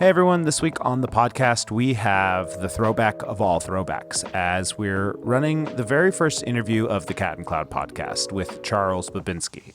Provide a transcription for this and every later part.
Hey everyone, this week on the podcast we have the throwback of all throwbacks as we're running the very first interview of the Cat and Cloud podcast with Charles Babinski.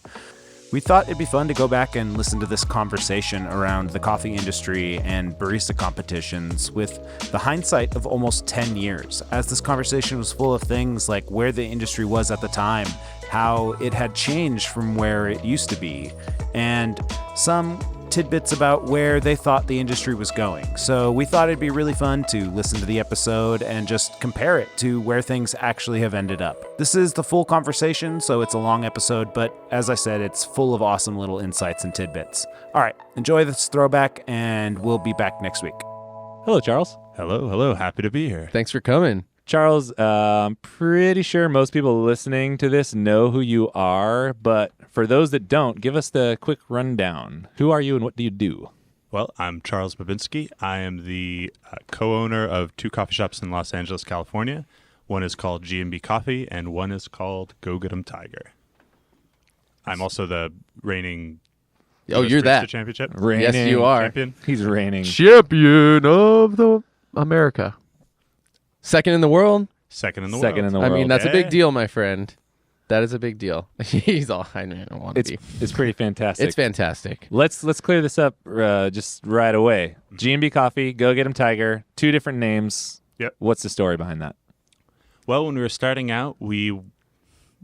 We thought it'd be fun to go back and listen to this conversation around the coffee industry and barista competitions with the hindsight of almost 10 years, as this conversation was full of things like where the industry was at the time, how it had changed from where it used to be, and some tidbits about where they thought the industry was going. So we thought it'd be really fun to listen to the episode and just compare it to where things actually have ended up. This is the full conversation, so it's a long episode, but as I said, it's full of awesome little insights and tidbits. All right, enjoy this throwback, and we'll be back next week. Hello, Charles. Hello. Happy to be here. Thanks for coming. Charles, I'm pretty sure most people listening to this know who you are, but for those that don't, give us the quick rundown. Who are you and what do you do? Well, I'm Charles Babinski. I am the co-owner of two coffee shops in Los Angeles, California. One is called G&B Coffee, and one is called Go Get 'em Tiger. I'm also the reigning You're Barista that. Championship. Yes, you are. Champion. He's reigning. Champion of the America. Second in the world? Second in the Second world. in the I world. mean, that's a Yeah. big deal, my friend. That is a big deal. He's all, I don't want to be. It's pretty fantastic. It's fantastic. Let's clear this up just right away. G&B Coffee, Go Get 'em Tiger, two different names. Yep. What's the story behind that? Well, when we were starting out, we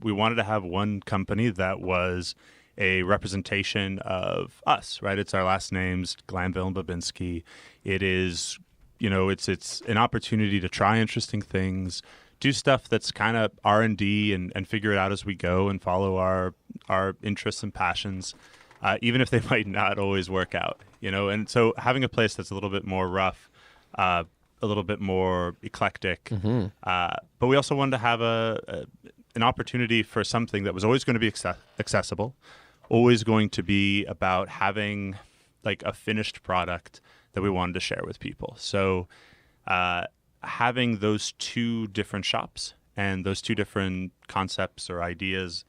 wanted to have one company that was a representation of us, right? It's our last names, Glanville and Babinski. It is, it's an opportunity to try interesting things, do stuff that's kind of R&D and figure it out as we go and follow our interests and passions, even if they might not always work out, And so having a place that's a little bit more rough, a little bit more eclectic, but we also wanted to have an opportunity for something that was always going to be accessible, always going to be about having like a finished product that we wanted to share with people. So having those two different shops and those two different concepts or ideas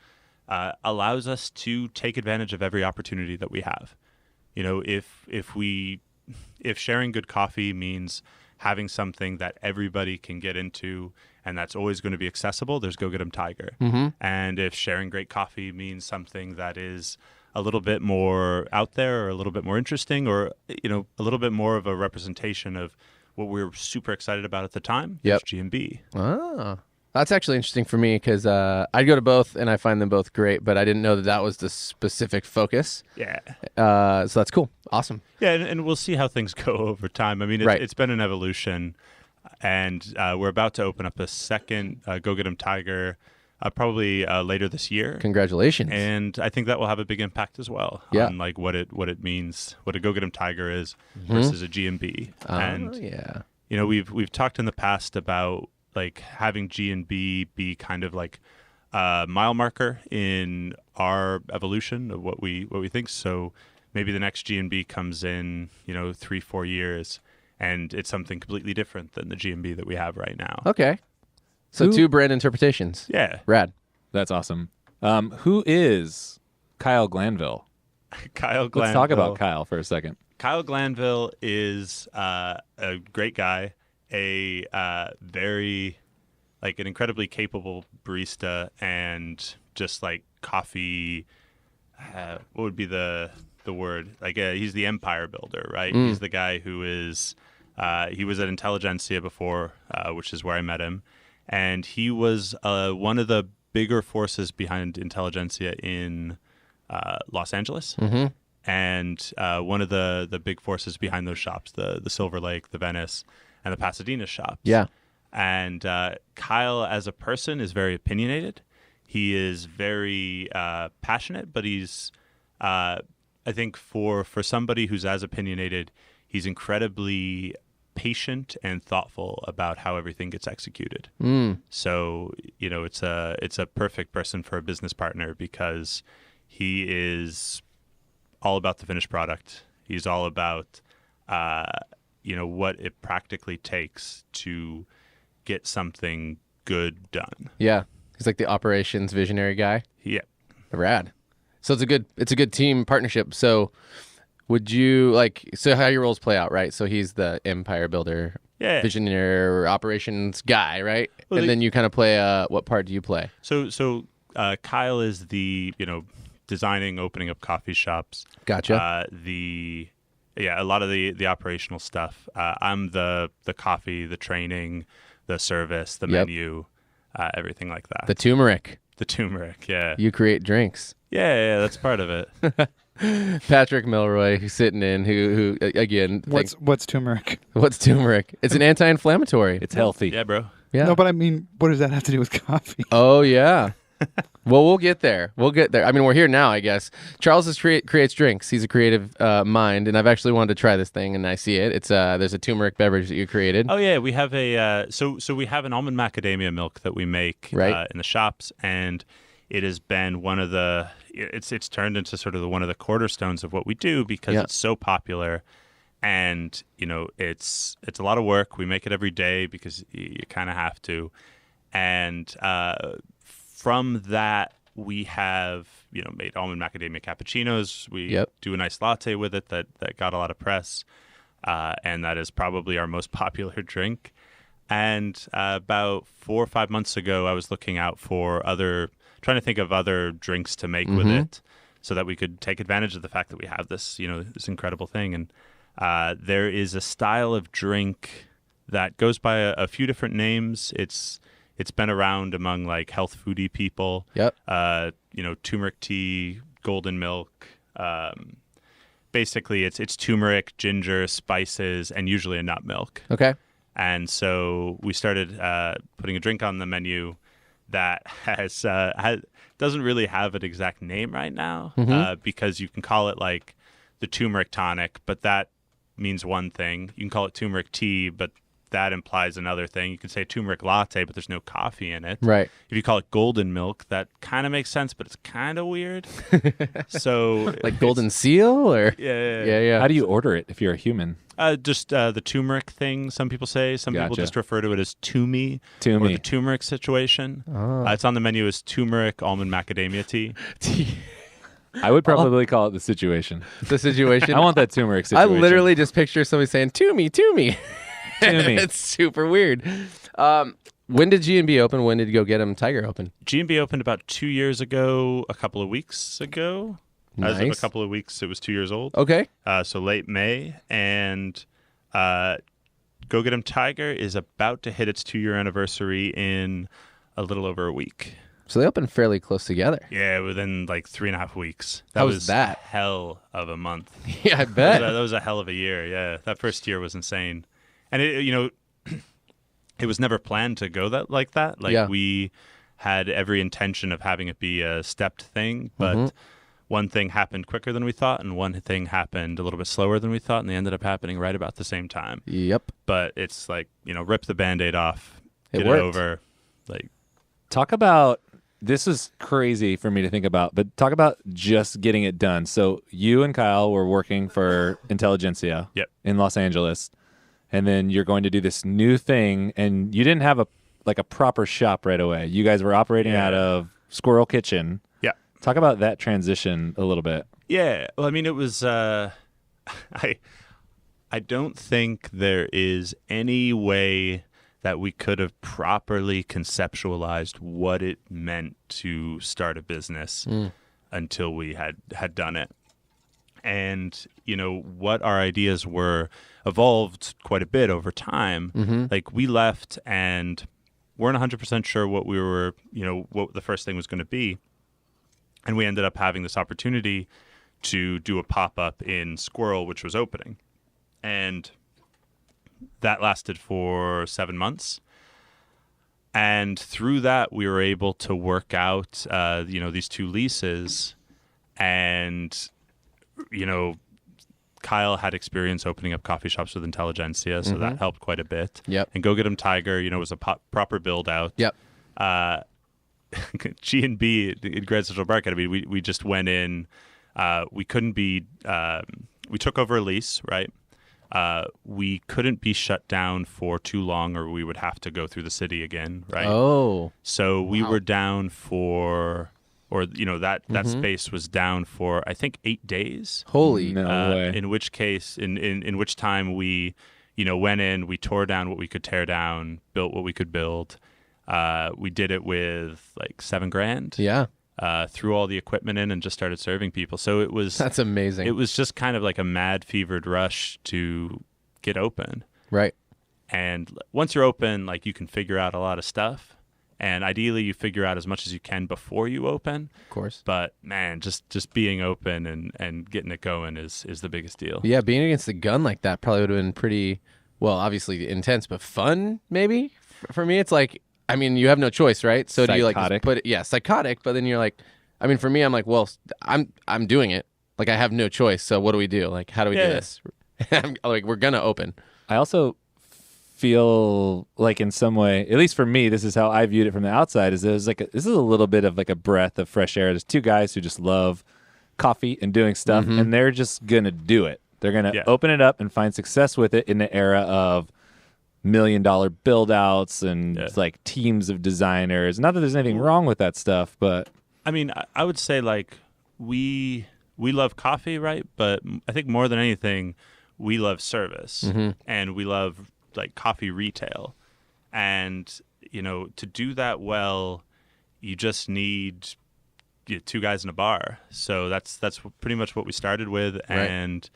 allows us to take advantage of every opportunity that we have. If sharing good coffee means having something that everybody can get into and that's always going to be accessible, there's Go Get 'em Tiger. And if sharing great coffee means something that is a little bit more out there or a little bit more interesting or, a little bit more of a representation of what we were super excited about at the time, Yep. G&B. Oh, that's actually interesting for me because I go to both and I find them both great, but I didn't know that was the specific focus. Yeah. So that's cool. Awesome. Yeah, and we'll see how things go over time. I mean, Right. it's been an evolution, and we're about to open up a second Go Get 'em Tiger probably later this year. Congratulations. And I think that will have a big impact as well Yeah. on like what it means, what a Go Get 'em Tiger is versus a G&B. And yeah. we've talked in the past about like having G&B be kind of like a mile marker in our evolution of what we think. So maybe the next G&B comes in 3-4 years and it's something completely different than the G&B that we have right now. Okay. So two brand interpretations. Yeah. Rad. That's awesome. Who is Kyle Glanville? Kyle Glanville. Let's talk about Kyle for a second. Kyle Glanville is a great guy, a very like an incredibly capable barista and just like coffee. What would be the word? Like he's the empire builder, right? He's the guy who is. He was at Intelligentsia before, which is where I met him, and he was one of the bigger forces behind Intelligentsia in Los Angeles. And one of the big forces behind those shops, the Silver Lake, the Venice, and the Pasadena shops. Yeah. And Kyle, as a person, is very opinionated. He is very passionate, but he's, I think, for somebody who's as opinionated, he's incredibly patient and thoughtful about how everything gets executed. So, it's a perfect person for a business partner because he is all about the finished product. He's all about, what it practically takes to get something good done. Yeah. He's like the operations visionary guy. Yeah. Rad. So it's a good team partnership. So Would you like so how your roles play out, right? So he's the empire builder, Yeah. visionary, operations guy, right? Well, and then you kind of play. What part do you play? So Kyle is the designing, opening up coffee shops. Gotcha. A lot of the operational stuff. I'm the coffee, the training, the service, the menu, everything like that. The turmeric. The turmeric, yeah. You create drinks. Yeah, that's part of it. Patrick Milroy, who's sitting in, who again, What's turmeric? what's turmeric? It's an anti-inflammatory. It's healthy. Yeah, bro. Yeah. No, but I mean, what does that have to do with coffee? Oh yeah. Well, we'll get there. I mean, we're here now, I guess. Charles creates drinks. He's a creative mind, and I've actually wanted to try this thing, and I see it. It's there's a turmeric beverage that you created. Oh yeah, we have a so we have an almond macadamia milk that we make Right. in the shops, and it has been one of the it's turned into sort of one of the cornerstones of what we do because it's so popular, and it's a lot of work. We make it every day because you kind of have to, and from that we have made almond macadamia cappuccinos. We do a nice latte with it that got a lot of press, and that is probably our most popular drink. And about 4 or 5 months ago, I was looking out for trying to think of other drinks to make with it, so that we could take advantage of the fact that we have this this incredible thing. And there is a style of drink that goes by a few different names. It's been around among like health foodie people. Yep. Turmeric tea, golden milk. Basically, it's turmeric, ginger, spices, and usually a nut milk. Okay. And so we started putting a drink on the menu that doesn't really have an exact name right now, because you can call it like the turmeric tonic, but that means one thing. You can call it turmeric tea, but that implies another thing. You could say turmeric latte, but there's no coffee in it. Right. If you call it golden milk, that kind of makes sense, but it's kind of weird. So Like golden seal or yeah. How do you order it if you're a human? Just the turmeric thing, some people say. Some people Gotcha. just refer to it as Toomey. Or the turmeric situation. It's on the menu as turmeric almond macadamia tea. I would probably call it the situation. The situation. I want that turmeric I situation. literally just picture somebody saying, to me. To me. It's super weird. When did G&B open? When did you go get him Tiger open? G&B opened about 2 years ago, a couple of weeks ago. As of a Nice. couple of weeks, it was 2 years old. Okay. So late May. And Go Get 'Em Tiger is about to hit its 2-year anniversary in a little over a week. So they opened fairly close together. Yeah, within like 3.5 weeks. How was was that? a hell of a month. Yeah, I bet. That was a hell of a year. Yeah, that first year was insane, and it it was never planned to go like that. Like we had every intention of having it be a stepped thing, but one thing happened quicker than we thought, and one thing happened a little bit slower than we thought, and they ended up happening right about the same time. Yep. But it's like rip the Band-Aid off, get it worked. over. Like Talk about, this is crazy for me to think about, but talk about just getting it done. So you and Kyle were working for Intelligentsia in Los Angeles, and then you're going to do this new thing, and you didn't have a proper shop right away. You guys were operating out of Squirrel Kitchen. Yeah. Talk about that transition a little bit. Yeah. Well, I mean, it was I don't think there is any way that we could have properly conceptualized what it meant to start a business until we had done it. And, what our ideas were evolved quite a bit over time. Like we left and weren't 100% sure what we were, what the first thing was going to be. And we ended up having this opportunity to do a pop-up in Squirrel, which was opening. And that lasted for 7 months. And through that, we were able to work out, these 2 leases. And, Kyle had experience opening up coffee shops with Intelligentsia, so that helped quite a bit. Yep. And Go Get 'Em Tiger, was a proper build out. Yep. G&B in Grand Central Park, I mean, we just went in. We couldn't be. We took over a lease, right? We couldn't be shut down for too long, or we would have to go through the city again, right? Oh. So we were down for or that space was down for I think 8 days. Holy No way. In which case, in which time we went in, we tore down what we could tear down, built what we could build. We did it with like $7,000. Yeah. Threw all the equipment in and just started serving people. So it was That's amazing. It was just kind of like a mad fevered rush to get open. Right. And once you're open, like you can figure out a lot of stuff. And ideally, you figure out as much as you can before you open. Of course. But man, just being open and getting it going is the biggest deal. Yeah, being against the gun like that probably would have been pretty, well, obviously intense, but fun maybe. For me, it's like, I mean, you have no choice, right? So do you like just put it? Yeah, psychotic. But then you're like, I mean, for me, I'm like, well, I'm doing it. Like I have no choice. So what do we do? Like, how do we do this? I'm like, we're gonna open. I also feel like in some way, at least for me, this is how I viewed it from the outside, is there's like this is a little bit of like a breath of fresh air. There's two guys who just love coffee and doing stuff, and they're just gonna do it. They're gonna open it up and find success with it in the era of $1 million build outs and like teams of designers. Not that there's anything wrong with that stuff, but I mean, I would say like we love coffee, right? But I think more than anything, we love service and we love like coffee retail. And, to do that well, you just need two guys in a bar. So that's pretty much what we started with. Right. And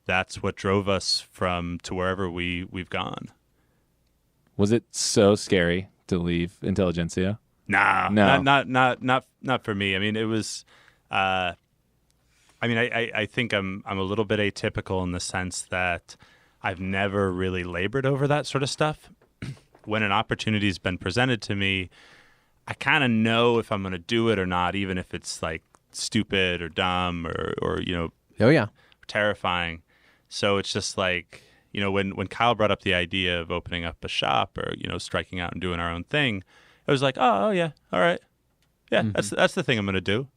that's what drove us to wherever we've gone. was it so scary to leave Intelligentsia? No. Not for me. I mean, it was, I think I'm a little bit atypical in the sense that I've never really labored over that sort of stuff. When an opportunity's been presented to me, I kind of know if I'm going to do it or not, even if it's like stupid or dumb or Oh yeah. terrifying. So it's just like, when Kyle brought up the idea of opening up a shop or, striking out and doing our own thing, it was like, oh yeah, all right. Yeah, that's the thing I'm going to do.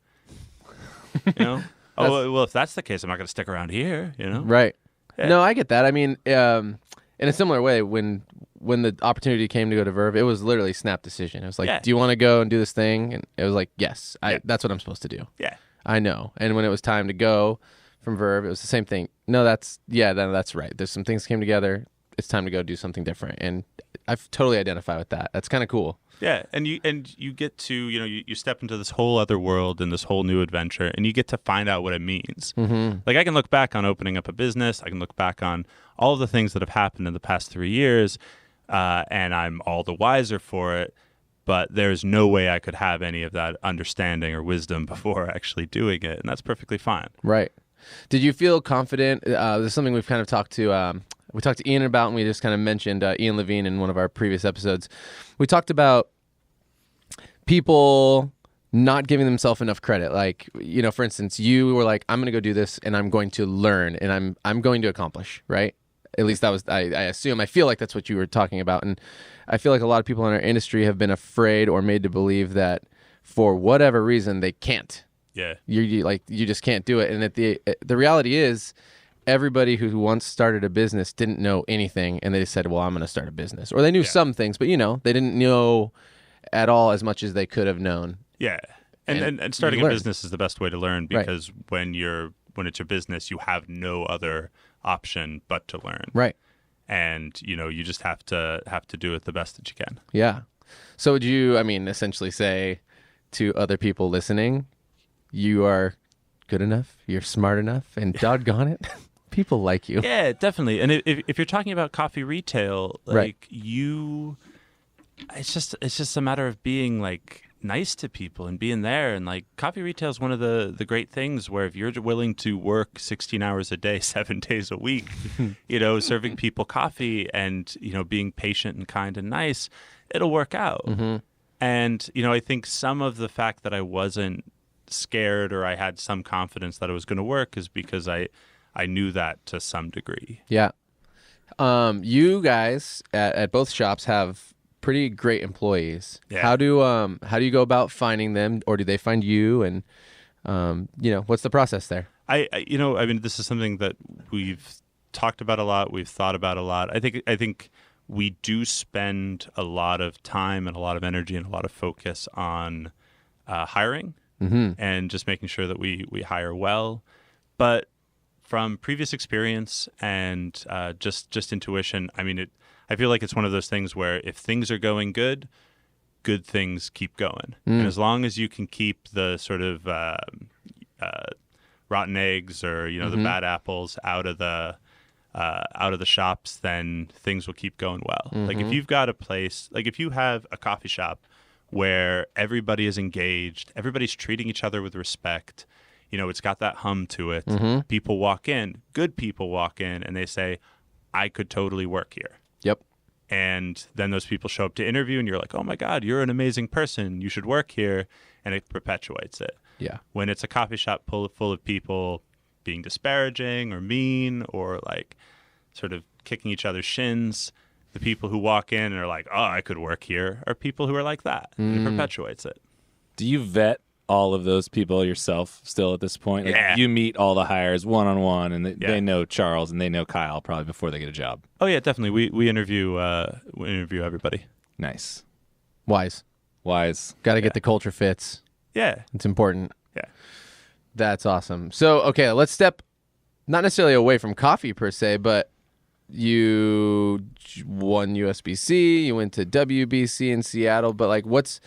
Well, if that's the case, I'm not going to stick around here, Right. Yeah. No, I get that. I mean, in a similar way, when the opportunity came to go to Verve, it was literally snap decision. It was like, do you want to go and do this thing? And it was like, yes, that's what I'm supposed to do. Yeah. I know. And when it was time to go from Verve, it was the same thing. No, that's right. There's some things came together. It's time to go do something different. And I've totally identified with that. That's kind of cool. Yeah, and you get to you step into this whole other world and this whole new adventure, and you get to find out what it means. Like I can look back on opening up a business, I can look back on all of the things that have happened in the past 3 years, and I'm all the wiser for it. But there's no way I could have any of that understanding or wisdom before actually doing it, and that's perfectly fine. Right. Did you feel confident? This is something we've kind of talked to. We talked to Ian about, and we just kind of mentioned Ian Levine in one of our previous episodes. We talked about people not giving themselves enough credit. Like, for instance, you were like, I'm going to go do this and I'm going to learn and I'm going to accomplish, right? At least that was, I assume, I feel like that's what you were talking about. And I feel like a lot of people in our industry have been afraid or made to believe that for whatever reason, they can't. Yeah. You just can't do it. And the reality is, everybody who once started a business didn't know anything, and they just said, well, I'm going to start a business. Or they knew some things, but, they didn't know at all as much as they could have known. Yeah. And starting a business is the best way to learn because when it's your business, you have no other option but to learn. Right. And, you just have to do it the best that you can. Yeah. So would you, essentially say to other people listening, you are good enough, you're smart enough, and doggone it, people like you. Yeah, definitely. And if you're talking about coffee retail, like it's just a matter of being like nice to people and being there. And like coffee retail is one of the great things where if you're willing to work 16 hours a day, 7 days a week, serving people coffee and, being patient and kind and nice, it'll work out. And, I think some of the fact that I wasn't scared or I had some confidence that it was going to work is because I knew that to some degree. Yeah. You guys at both shops have pretty great employees. Yeah. How do you go about finding them, or do they find you? And what's the process there? This is something that we've talked about a lot. We've thought about a lot. I think we do spend a lot of time and a lot of energy and a lot of focus on hiring. and just making sure that we hire well. But from previous experience and just intuition, I mean, I feel like it's one of those things where if things are going good things keep going. And as long as you can keep the sort of rotten eggs or the bad apples out of the shops, then things will keep going well. Like if you've got a place, like if you have a coffee shop where everybody is engaged, everybody's treating each other with respect, it's got that hum to it. People walk in, good people walk in, and they say, I could totally work here. Yep. And then those people show up to interview, and you're like, oh my God, you're an amazing person. You should work here. And it perpetuates it. Yeah. When it's a coffee shop full of people being disparaging or mean or like sort of kicking each other's shins, the people who walk in and are like, oh, I could work here, are people who are like that. And it perpetuates it. Do you vet all of those people yourself still at this point? Like, Yeah. you meet all the hires one-on-one, and they know Charles and they know Kyle probably before they get a job. Oh, yeah, definitely. We interview everybody. Nice. Wise. Got to get the culture fits. Yeah. It's important. Yeah. That's awesome. So, okay, let's step not necessarily away from coffee per se, but you won USBC, you went to WBC in Seattle, but like what's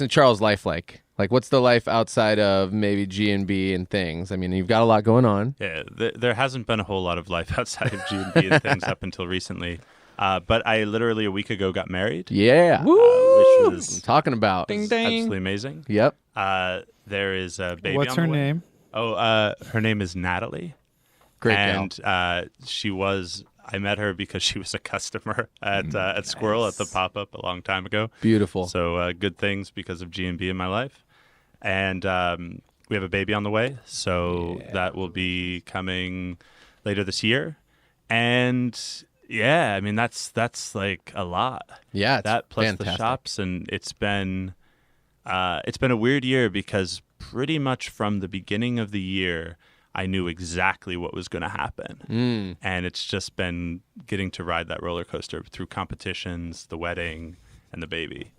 in Charles' life like? Like what's the life outside of maybe G&B and things? I mean, you've got a lot going on. Yeah, there hasn't been a whole lot of life outside of G&B and things up until recently. But I literally a week ago got married. Yeah. Which was I'm talking about. Ding, ding. absolutely amazing. Yep. There is a baby What's on her the way. name? Oh, her name is Natalie. Great and I met her because she was a customer at Squirrel at the pop-up a long time ago. Beautiful. So good things because of G&B in my life. And we have a baby on the way, so that will be coming later this year. And yeah, I mean that's like a lot. Yeah, it's that plus fantastic. the shops, and it's been a weird year because pretty much from the beginning of the year, I knew exactly what was going to happen. And it's just been getting to ride that roller coaster through competitions, the wedding, and the baby.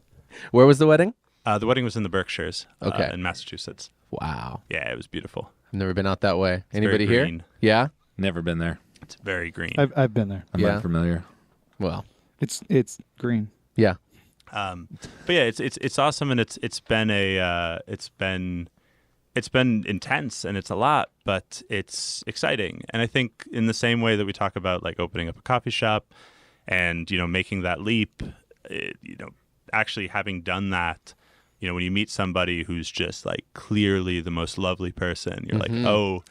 Where was the wedding? The wedding was in the Berkshires, Okay. in Massachusetts. Wow. Yeah, it was beautiful. I've never been out that way. Anybody very here? green. Yeah. Never been there. It's very green. I've been there. I'm Yeah. unfamiliar. Well. It's green. Yeah. But yeah, it's awesome, and it's been intense, and it's a lot, but it's exciting. And I think in the same way that we talk about like opening up a coffee shop, and making that leap, actually having done that. When you meet somebody who's just like clearly the most lovely person, you're like, oh,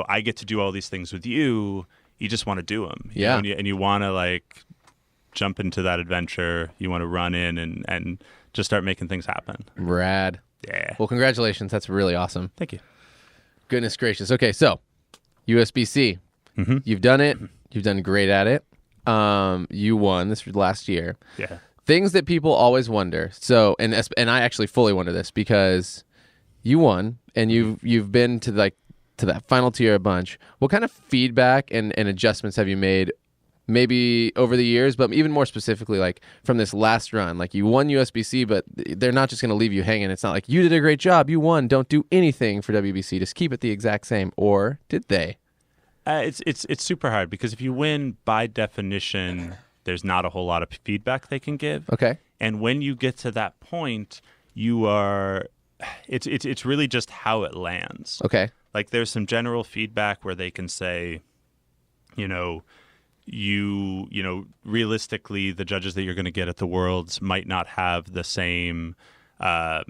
I get to do all these things with you. You just want to do them. Yeah. And you want to like jump into that adventure. You want to run in and just start making things happen. Rad. Yeah. Well, congratulations. That's really awesome. Thank you. Goodness gracious. Okay, so USBC. You've done it. You've done great at it. You won this last year. Yeah. Things that people always wonder. So, and I actually fully wonder this because you won and you've been to that final tier a bunch. What kind of feedback and adjustments have you made maybe over the years, but even more specifically, like from this last run? Like you won USBC, but they're not just going to leave you hanging. It's not like you did a great job, you won, don't do anything for WBC, just keep it the exact same. Or did they? It's super hard because if you win, by definition, there's not a whole lot of feedback they can give. Okay. And when you get to that point, it's really just how it lands. Okay. Like there's some general feedback where they can say, realistically, the judges that you're going to get at the Worlds might not have the same, sort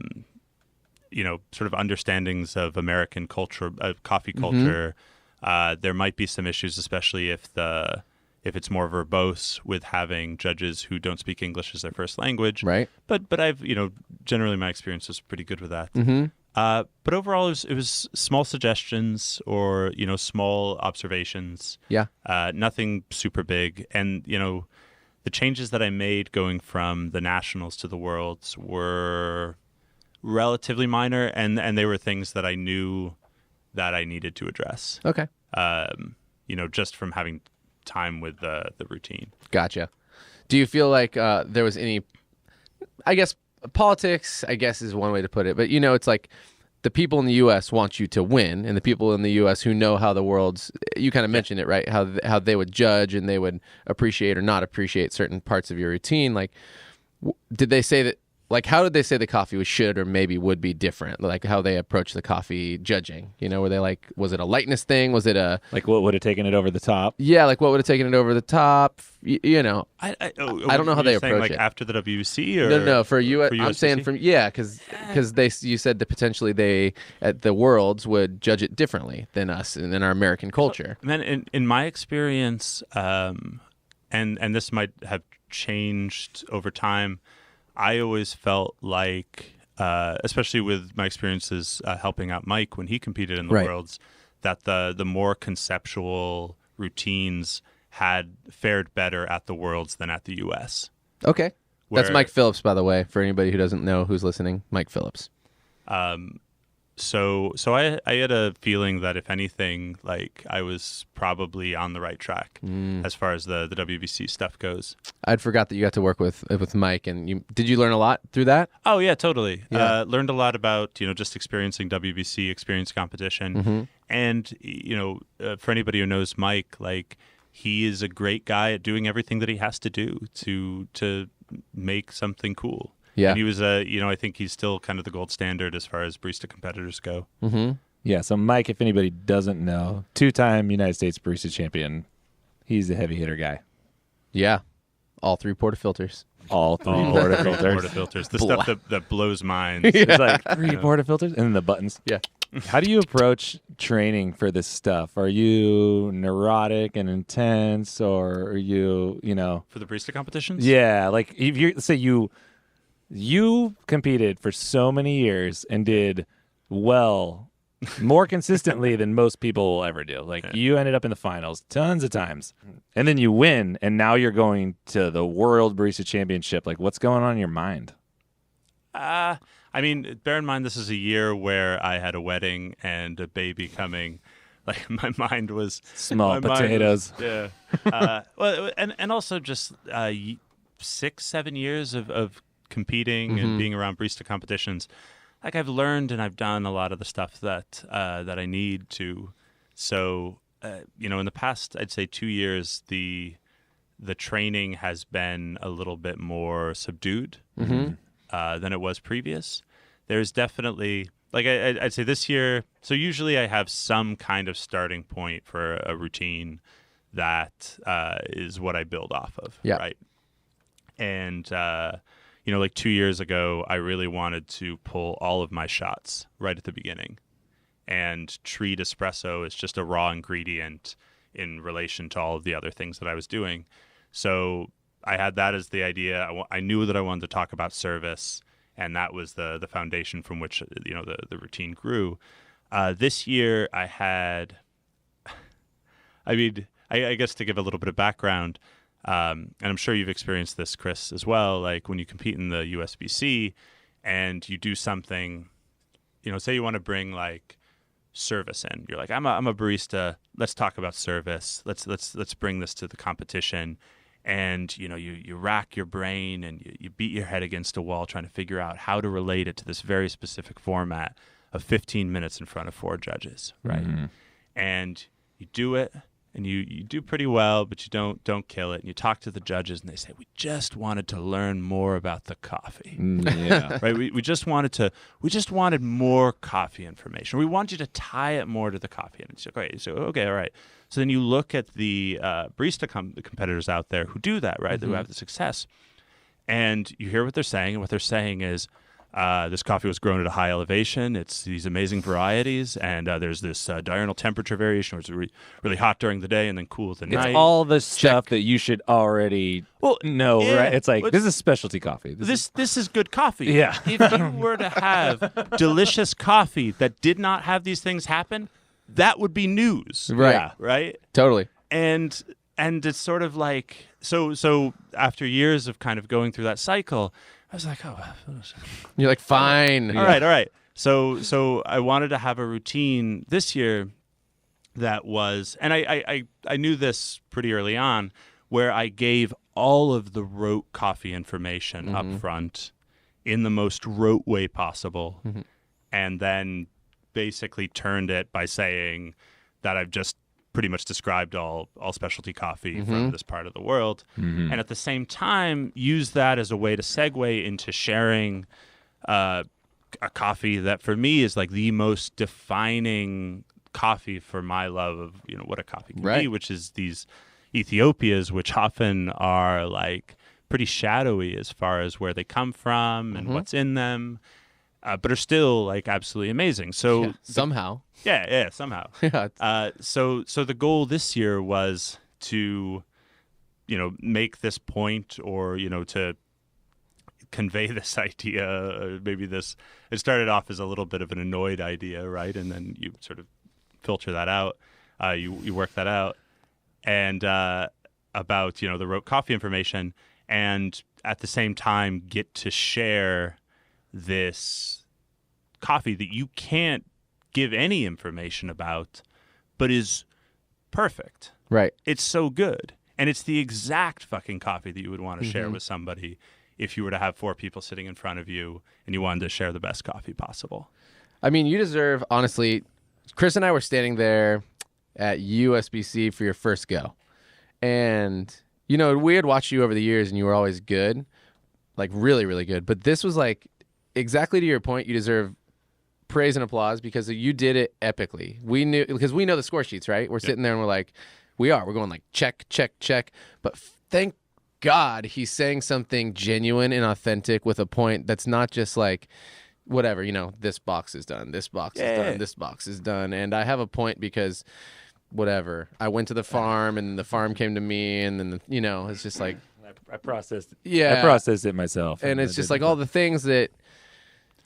of understandings of American culture, of coffee culture. There might be some issues, especially if it's more verbose with having judges who don't speak English as their first language. Right. But I've, generally my experience was pretty good with that. But overall, it was small suggestions or, small observations. Yeah. Nothing super big. And, the changes that I made going from the Nationals to the Worlds were relatively minor, and they were things that I knew that I needed to address. Okay. Just from having time with the routine. Gotcha. Do you feel like there was any, I guess, politics, I guess is one way to put it, but it's like the people in the U.S. want you to win, and the people in the U.S. who know how the world's, you kind of mentioned it, right? How they would judge and they would appreciate or not appreciate certain parts of your routine. Like, did they say that? Like, how did they say the coffee should or maybe would be different? Like, how they approach the coffee judging? You know, were they like, was it a lightness thing? Was it a like what would have taken it over the top? Yeah, like what would have taken it over the top? You know, I don't know how they approach like it. After the WBC or no for you. For I'm saying from because you said that potentially they at the Worlds would judge it differently than us and than our American culture. And then in my experience, and this might have changed over time. I always felt like, especially with my experiences helping out Mike when he competed in the Worlds, that the more conceptual routines had fared better at the Worlds than at the U.S. Okay. That's Mike Phillips, by the way, for anybody who doesn't know who's listening. Mike Phillips. So I had a feeling that if anything, like I was probably on the right track as far as the WBC stuff goes. I'd forgot that you got to work with Mike, and did you learn a lot through that? Oh yeah, totally. Yeah. Learned a lot about just experiencing WBC, experience competition, and for anybody who knows Mike, like he is a great guy at doing everything that he has to do to make something cool. Yeah. And he was, I think he's still kind of the gold standard as far as barista competitors go. Mm-hmm. Yeah, so Mike, if anybody doesn't know, 2-time United States barista champion. He's a heavy hitter guy. Yeah. All 3 portafilters. All 3 portafilters. Portafilters. The stuff that blows minds. It's like 3 portafilters and then the buttons. Yeah. How do you approach training for this stuff? Are you neurotic and intense, or are you, For the barista competitions? Yeah, like if you say you competed for so many years and did well, more consistently than most people will ever do. Like you ended up in the finals tons of times, and then you win, and now you're going to the World Barista Championship. Like, what's going on in your mind? I mean, bear in mind this is a year where I had a wedding and a baby coming. Like my mind was small potatoes. Well, and also just 6-7 years of competing and being around barista competitions. Like I've learned and I've done a lot of the stuff that I need to. So in the past, I'd say 2 years, the training has been a little bit more subdued than it was previous. There's definitely like I'd say this year. So usually I have some kind of starting point for a routine that is what I build off of. Yeah. Right. And like 2 years ago, I really wanted to pull all of my shots right at the beginning and treat espresso as just a raw ingredient in relation to all of the other things that I was doing. So I had that as the idea. I knew that I wanted to talk about service, and that was the foundation from which the routine grew. This year I had, I guess to give a little bit of background, and I'm sure you've experienced this, Chris, as well. Like when you compete in the USBC and you do something, say you want to bring like service in. You're like, I'm a barista. Let's talk about service. Let's bring this to the competition. And you rack your brain and you beat your head against a wall trying to figure out how to relate it to this very specific format of 15 minutes in front of 4 judges, right? Mm-hmm. And you do it. And you do pretty well, but you don't kill it. And you talk to the judges, and they say, "We just wanted to learn more about the coffee." Yeah, right. We just wanted more coffee information. We want you to tie it more to the coffee. And it's okay. So okay, all right. So then you look at the barista competitors out there who do that, right? Who have the success, and you hear what they're saying. And what they're saying is, this coffee was grown at a high elevation. It's these amazing varieties, and there's this diurnal temperature variation where it's really hot during the day and then cool at the night. It's all the stuff that you should already know, right? It's like, this is specialty coffee. This is good coffee. Yeah. If you were to have delicious coffee that did not have these things happen, that would be news. Right. Yeah. Right? Totally. And it's sort of like, so after years of kind of going through that cycle, I was like, you're like, fine. All right. So I wanted to have a routine this year that was, and I knew this pretty early on, where I gave all of the rote coffee information up front in the most rote way possible, and then basically turned it by saying that I've just pretty much described all specialty coffee from this part of the world. And at the same time, use that as a way to segue into sharing a coffee that for me is like the most defining coffee for my love of, what a coffee can be, which is these Ethiopias, which often are like pretty shadowy as far as where they come from and what's in them. But are still like absolutely amazing. So somehow, somehow. So the goal this year was to, make this point, or to convey this idea. Or maybe it started off as a little bit of an annoyed idea, right? And then you sort of filter that out. You work that out, and about the rote coffee information, and at the same time get to share this coffee that you can't give any information about, but is perfect. Right. It's so good. And it's the exact fucking coffee that you would want to share with somebody if you were to have 4 people sitting in front of you and you wanted to share the best coffee possible. I mean, you deserve, honestly, Chris and I were standing there at USBC for your first go. And, we had watched you over the years and you were always good, like really, really good. But this was like, exactly to your point, you deserve praise and applause because you did it epically. We know the score sheets, right? We're sitting there and we're going like check, check, check. But thank God he's saying something genuine and authentic with a point that's not just like, whatever, this box is done, this box is done, this box is done. And I have a point because whatever, I went to the farm and the farm came to me, and then, it's just like, I processed it. Yeah. I processed it myself. And it's just like all the things that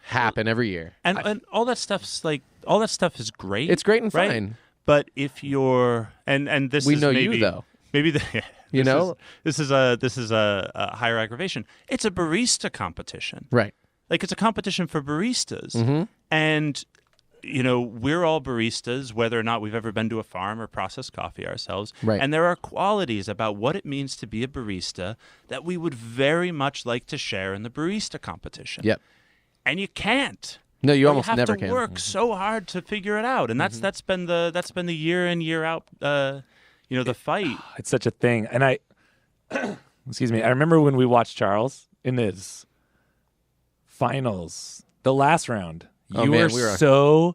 happen every year. And all that stuff is great. It's great and right? fine. But if you're and this we is know maybe, you though. Maybe this is a higher aggravation. It's a barista competition. Right. Like it's a competition for baristas. And we're all baristas, whether or not we've ever been to a farm or processed coffee ourselves. Right. And there are qualities about what it means to be a barista that we would very much like to share in the barista competition. Yep. And you can't. No, you almost have never to can. work so hard to figure it out, and that's been the year in year out, the fight. It's such a thing, and I, excuse me, I remember when we watched Charles in his finals, the last round. You were so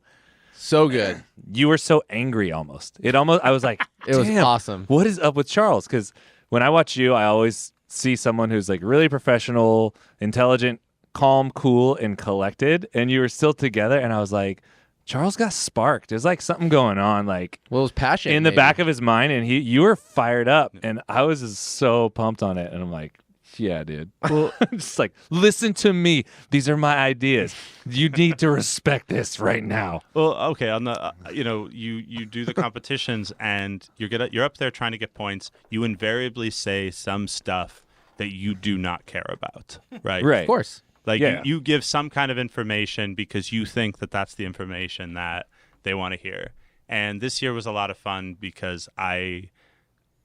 good. You were so angry almost. I was like, it was awesome. What is up with Charles? Because when I watch you, I always see someone who's like really professional, intelligent, calm, cool, and collected, and you were still together, and I was like, Charles got sparked. There's like something going on, like it was passion in the back of his mind, and you were fired up, and I was just so pumped on it, and I'm like, yeah, dude. Well, just like, listen to me. These are my ideas. You need to respect this right now. Well, okay. On the, you do the competitions, and you're up there trying to get points. You invariably say some stuff that you do not care about, right? Right. Of course. Like you give some kind of information because you think that that's the information that they want to hear. And this year was a lot of fun because I,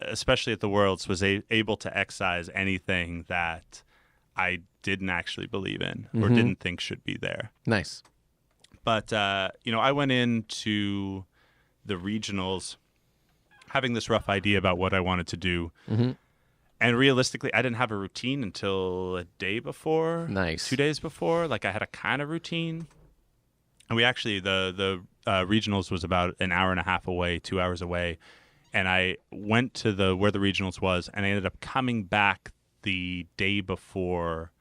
especially at the Worlds, was able to excise anything that I didn't actually believe in or didn't think should be there. Nice. But, I went into the regionals having this rough idea about what I wanted to do. And realistically, I didn't have a routine until a day before. Nice. 2 days before. Like I had a kind of routine. And we actually, the regionals was about an hour and a half away, 2 hours away. And I went to where the regionals was, and I ended up coming back the day before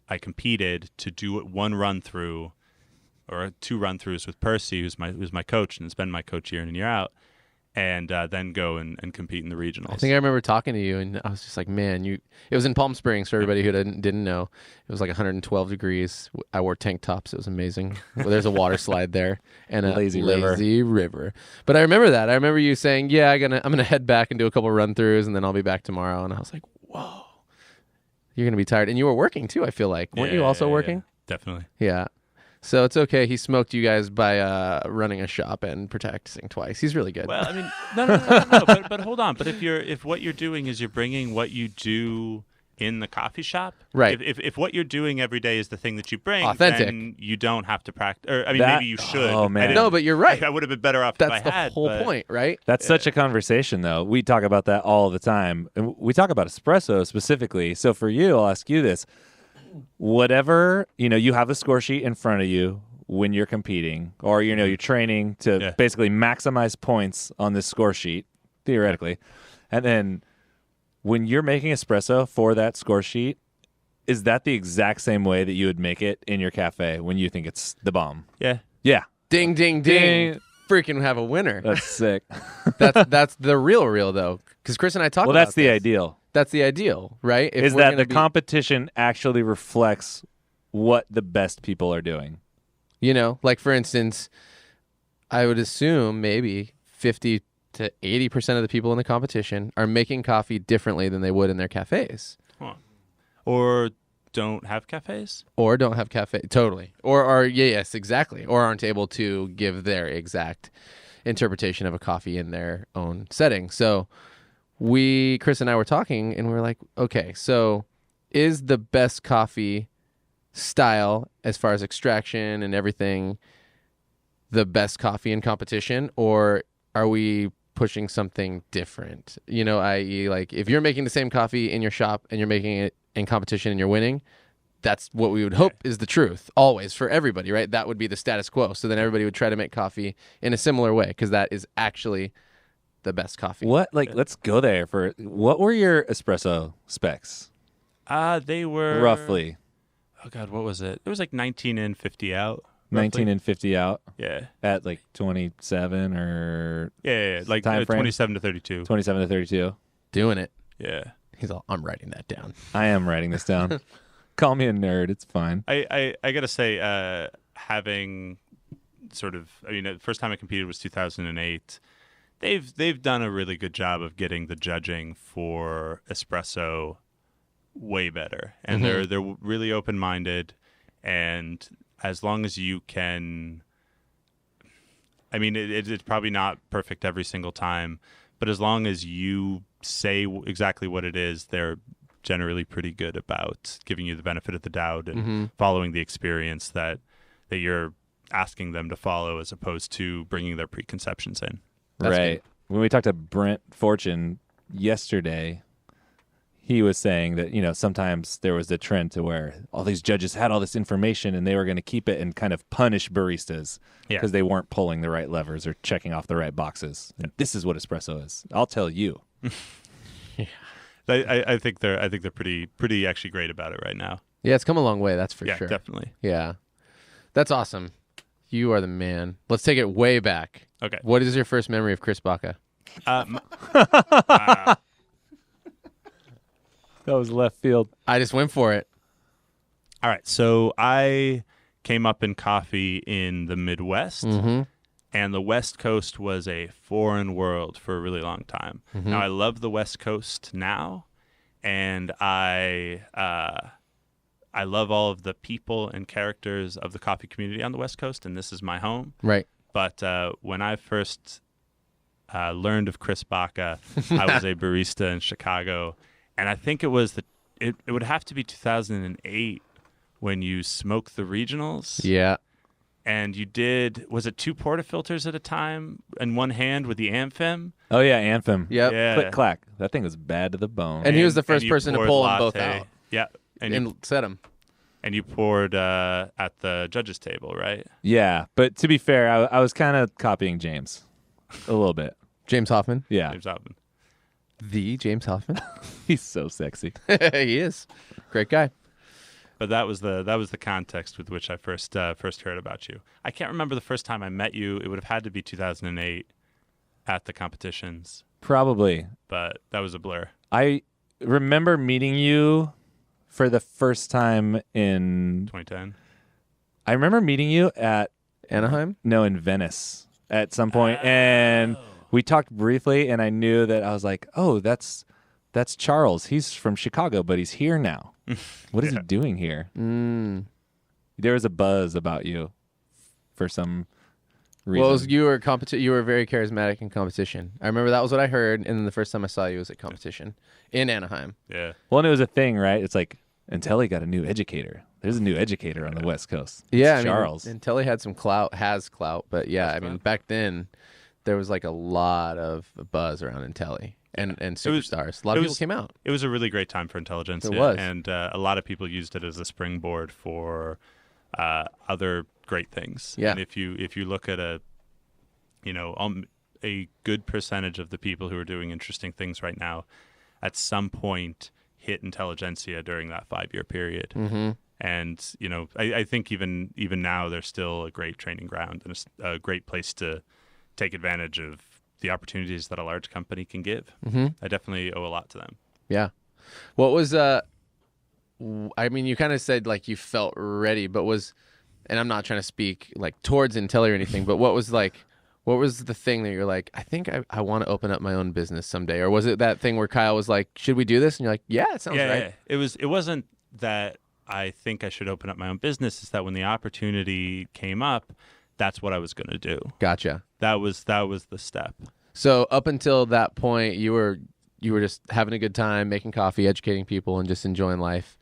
I competed to do one run through, or 2 run throughs with Percy, who's my coach and has been my coach year in and year out, and then go and compete in the regionals. I think I remember talking to you, and I was just like, man, it was in Palm Springs for everybody who didn't know. It was like 112 degrees. I wore tank tops. It was amazing. Well, there's a water slide there and a lazy river. But I remember that. I remember you saying, yeah, I'm gonna head back and do a couple run throughs, and then I'll be back tomorrow. And I was like, whoa, you're gonna be tired. And you were working too, I feel like. Weren't you also working? Yeah, definitely. Yeah. So it's okay. He smoked you guys by running a shop and practicing twice. He's really good. Well, I mean, no. But hold on. But if what you're doing is you're bringing what you do in the coffee shop. Right. If what you're doing every day is the thing that you bring, Authentic. then you don't have to practice. Or, I mean, maybe you should. Oh, man. No, but you're right. I would have been better off That's if I the had. whole but point, right? That's such a conversation, though. We talk about that all the time. And we talk about espresso specifically. So for you, I'll ask you this. Whatever, you have a score sheet in front of you when you're competing, or, you're training to basically maximize points on this score sheet, theoretically. And then when you're making espresso for that score sheet, is that the exact same way that you would make it in your cafe when you think it's the bomb? Yeah. Yeah. Ding, ding, ding. Freaking have a winner. That's sick. That's the real though, because Chris and I talked about Well, that's the this. ideal. That's the ideal, right? If Is we're that gonna the competition actually reflects what the best people are doing? like for instance, I would assume maybe 50 to 80% of the people in the competition are making coffee differently than they would in their cafes. Huh. Or don't have cafes? Or don't have cafe. Totally. Or are, yes, exactly. Or aren't able to give their exact interpretation of a coffee in their own setting. So Chris and I were talking and we were like, okay, so is the best coffee style as far as extraction and everything the best coffee in competition, or are we pushing something different? I.e., like if you're making the same coffee in your shop and you're making it in competition and you're winning, that's what we would hope is the truth always for everybody, right? That would be the status quo. So then everybody would try to make coffee in a similar way because that is actually the best coffee. Let's go there what were your espresso specs? They were roughly. Oh God, what was it? It was like 19 in, 50 out. 19 and 50 out. Yeah. At like 27 or like time frame? 27 to 32. 27 to 32. Doing it. Yeah. He's all, I'm writing that down. I am writing this down. Call me a nerd. It's fine. I gotta say, having sort of, the first time I competed was 2008. They've done a really good job of getting the judging for espresso way better, and they're really open minded, and as long as you can, it's probably not perfect every single time, but as long as you say exactly what it is, they're generally pretty good about giving you the benefit of the doubt and following the experience that you're asking them to follow, as opposed to bringing their preconceptions in. That's right. good. When we talked to Brent Fortune yesterday, he was saying that, sometimes there was a trend to where all these judges had all this information and they were going to keep it and kind of punish baristas because they weren't pulling the right levers or checking off the right boxes. And this is what espresso is. I'll tell you. Yeah. I think they're pretty actually great about it right now. Yeah, it's come a long way, that's for sure. Yeah, definitely. Yeah. That's awesome. You are the man. Let's take it way back. Okay. What is your first memory of Chris Baca? That was left field. I just went for it. All right. So I came up in coffee in the Midwest, and the West Coast was a foreign world for a really long time. Now, I love the West Coast now, and I love all of the people and characters of the coffee community on the West Coast, and this is my home. Right. But when I first learned of Chris Baca, I was a barista in Chicago, and I think it was it would have to be 2008 when you smoked the regionals. Yeah. And you did, was it 2 portafilters at a time in one hand with the Amphim? Oh, yeah, Anthem. Yep. Yeah. Click, clack. That thing was bad to the bone. And he was the And first you person to poured pull them both latte. out. Yeah. And set them. And you poured at the judges' table, right? Yeah, but to be fair, I was kind of copying James a little bit. James Hoffman. Yeah. James Hoffman. The James Hoffman. He's so sexy. He is. Great guy. But that was the context with which I first heard about you. I can't remember the first time I met you. It would have had to be 2008 at the competitions. Probably. But that was a blur. I remember meeting you for the first time in 2010. I remember meeting you at Anaheim? in Venice at some point, and we talked briefly, and I knew that I was like, oh, that's Charles. He's from Chicago, but he's here now. What is he doing here? There was a buzz about you for some reason. Well, you were very charismatic in competition. I remember that was what I heard, and then the first time I saw you was at competition in Anaheim. Yeah. Well, and it was a thing, right? It's like, Intelli got a new educator. There's a new educator on the West Coast. Yeah, It's Charles. And Intelli had some clout, has clout, but yeah, I mean, back then there was like a lot of buzz around Intelli and superstars. A lot of people came out. It was a really great time for intelligentsia. It was. And a lot of people used it as a springboard for other great things. Yeah. And if you look at a good percentage of the people who are doing interesting things right now, at some point hit intelligentsia during that 5-year period. Mm-hmm. And I think even now they're still a great training ground and a great place to take advantage of the opportunities that a large company can give. Mm-hmm. I definitely owe a lot to them. Yeah. What was I mean, you kind of said like you felt ready, but and I'm not trying to speak like towards Intelli or anything, but what was the thing that you're like, I think I want to open up my own business someday? Or was it that thing where Kyle was like, should we do this? And you're like, yeah, it sounds right. Yeah. It wasn't that I think I should open up my own business. It's that when the opportunity came up, that's what I was going to do. Gotcha. That was the step. So up until that point, you were just having a good time, making coffee, educating people, and just enjoying life.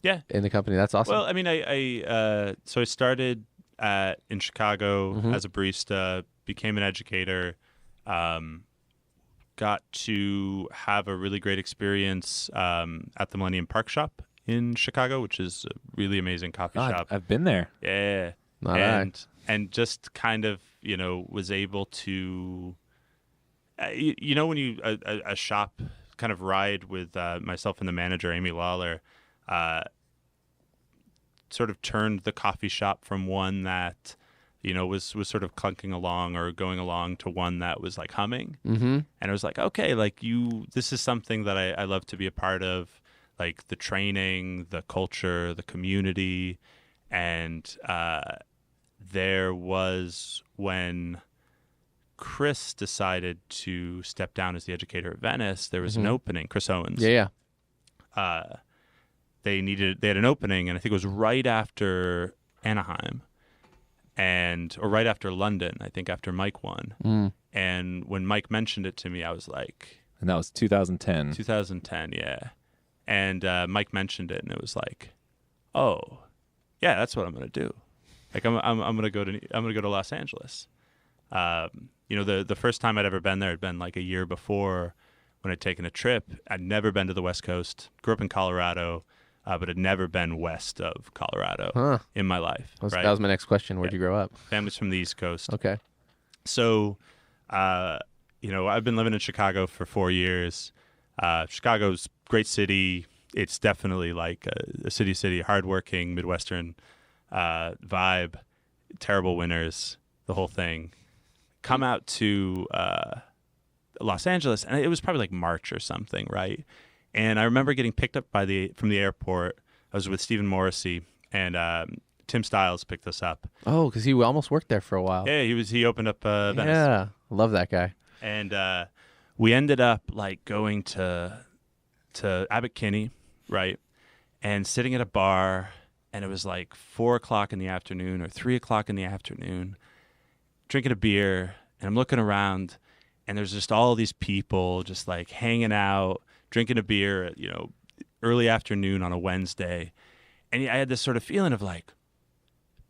Yeah. In the company. That's awesome. Well, I mean, I started in Chicago as a barista, became an educator, got to have a really great experience at the Millennium Park Shop in Chicago, which is a really amazing coffee shop. I've been there. Yeah. And just kind of, was able to, when you, a shop kind of ride with myself and the manager, Amy Lawler, sort of turned the coffee shop from one that, was sort of clunking along or going along to one that was like humming. Mm-hmm. And I was like, okay, like this is something that I love to be a part of, like the training, the culture, the community. And there was when Chris decided to step down as the educator at Venice, there was an opening, Chris Owens. Yeah. They had an opening, and I think it was right after Anaheim or right after London, I think after Mike won. Mm. And when Mike mentioned it to me, I was like... And that was 2010. 2010, yeah. And Mike mentioned it, and it was like, oh, yeah, that's what I'm going to do. Like I'm going to go to Los Angeles. The first time I'd ever been there had been like a year before when I'd taken a trip. I'd never been to the West Coast. Grew up in Colorado, but had never been west of Colorado in my life. That was my next question. Where'd you grow up? Family's from the East Coast. Okay. So, I've been living in Chicago for 4 years. Chicago's a great city. It's definitely like a city, hardworking, Midwestern vibe. Terrible winters, the whole thing. Come out to Los Angeles, and it was probably like March or something, right? And I remember getting picked up from the airport. I was with Stephen Morrissey, and Tim Stiles picked us up. Oh, because he almost worked there for a while. Yeah, he opened up Venice. Yeah, love that guy. And we ended up like going to Abbot Kinney, right? And sitting at a bar, and it was like 4:00 in the afternoon or 3:00 in the afternoon, drinking a beer, and I'm looking around, and there's just all these people just like hanging out, drinking a beer at, early afternoon on a Wednesday. And I had this sort of feeling of like,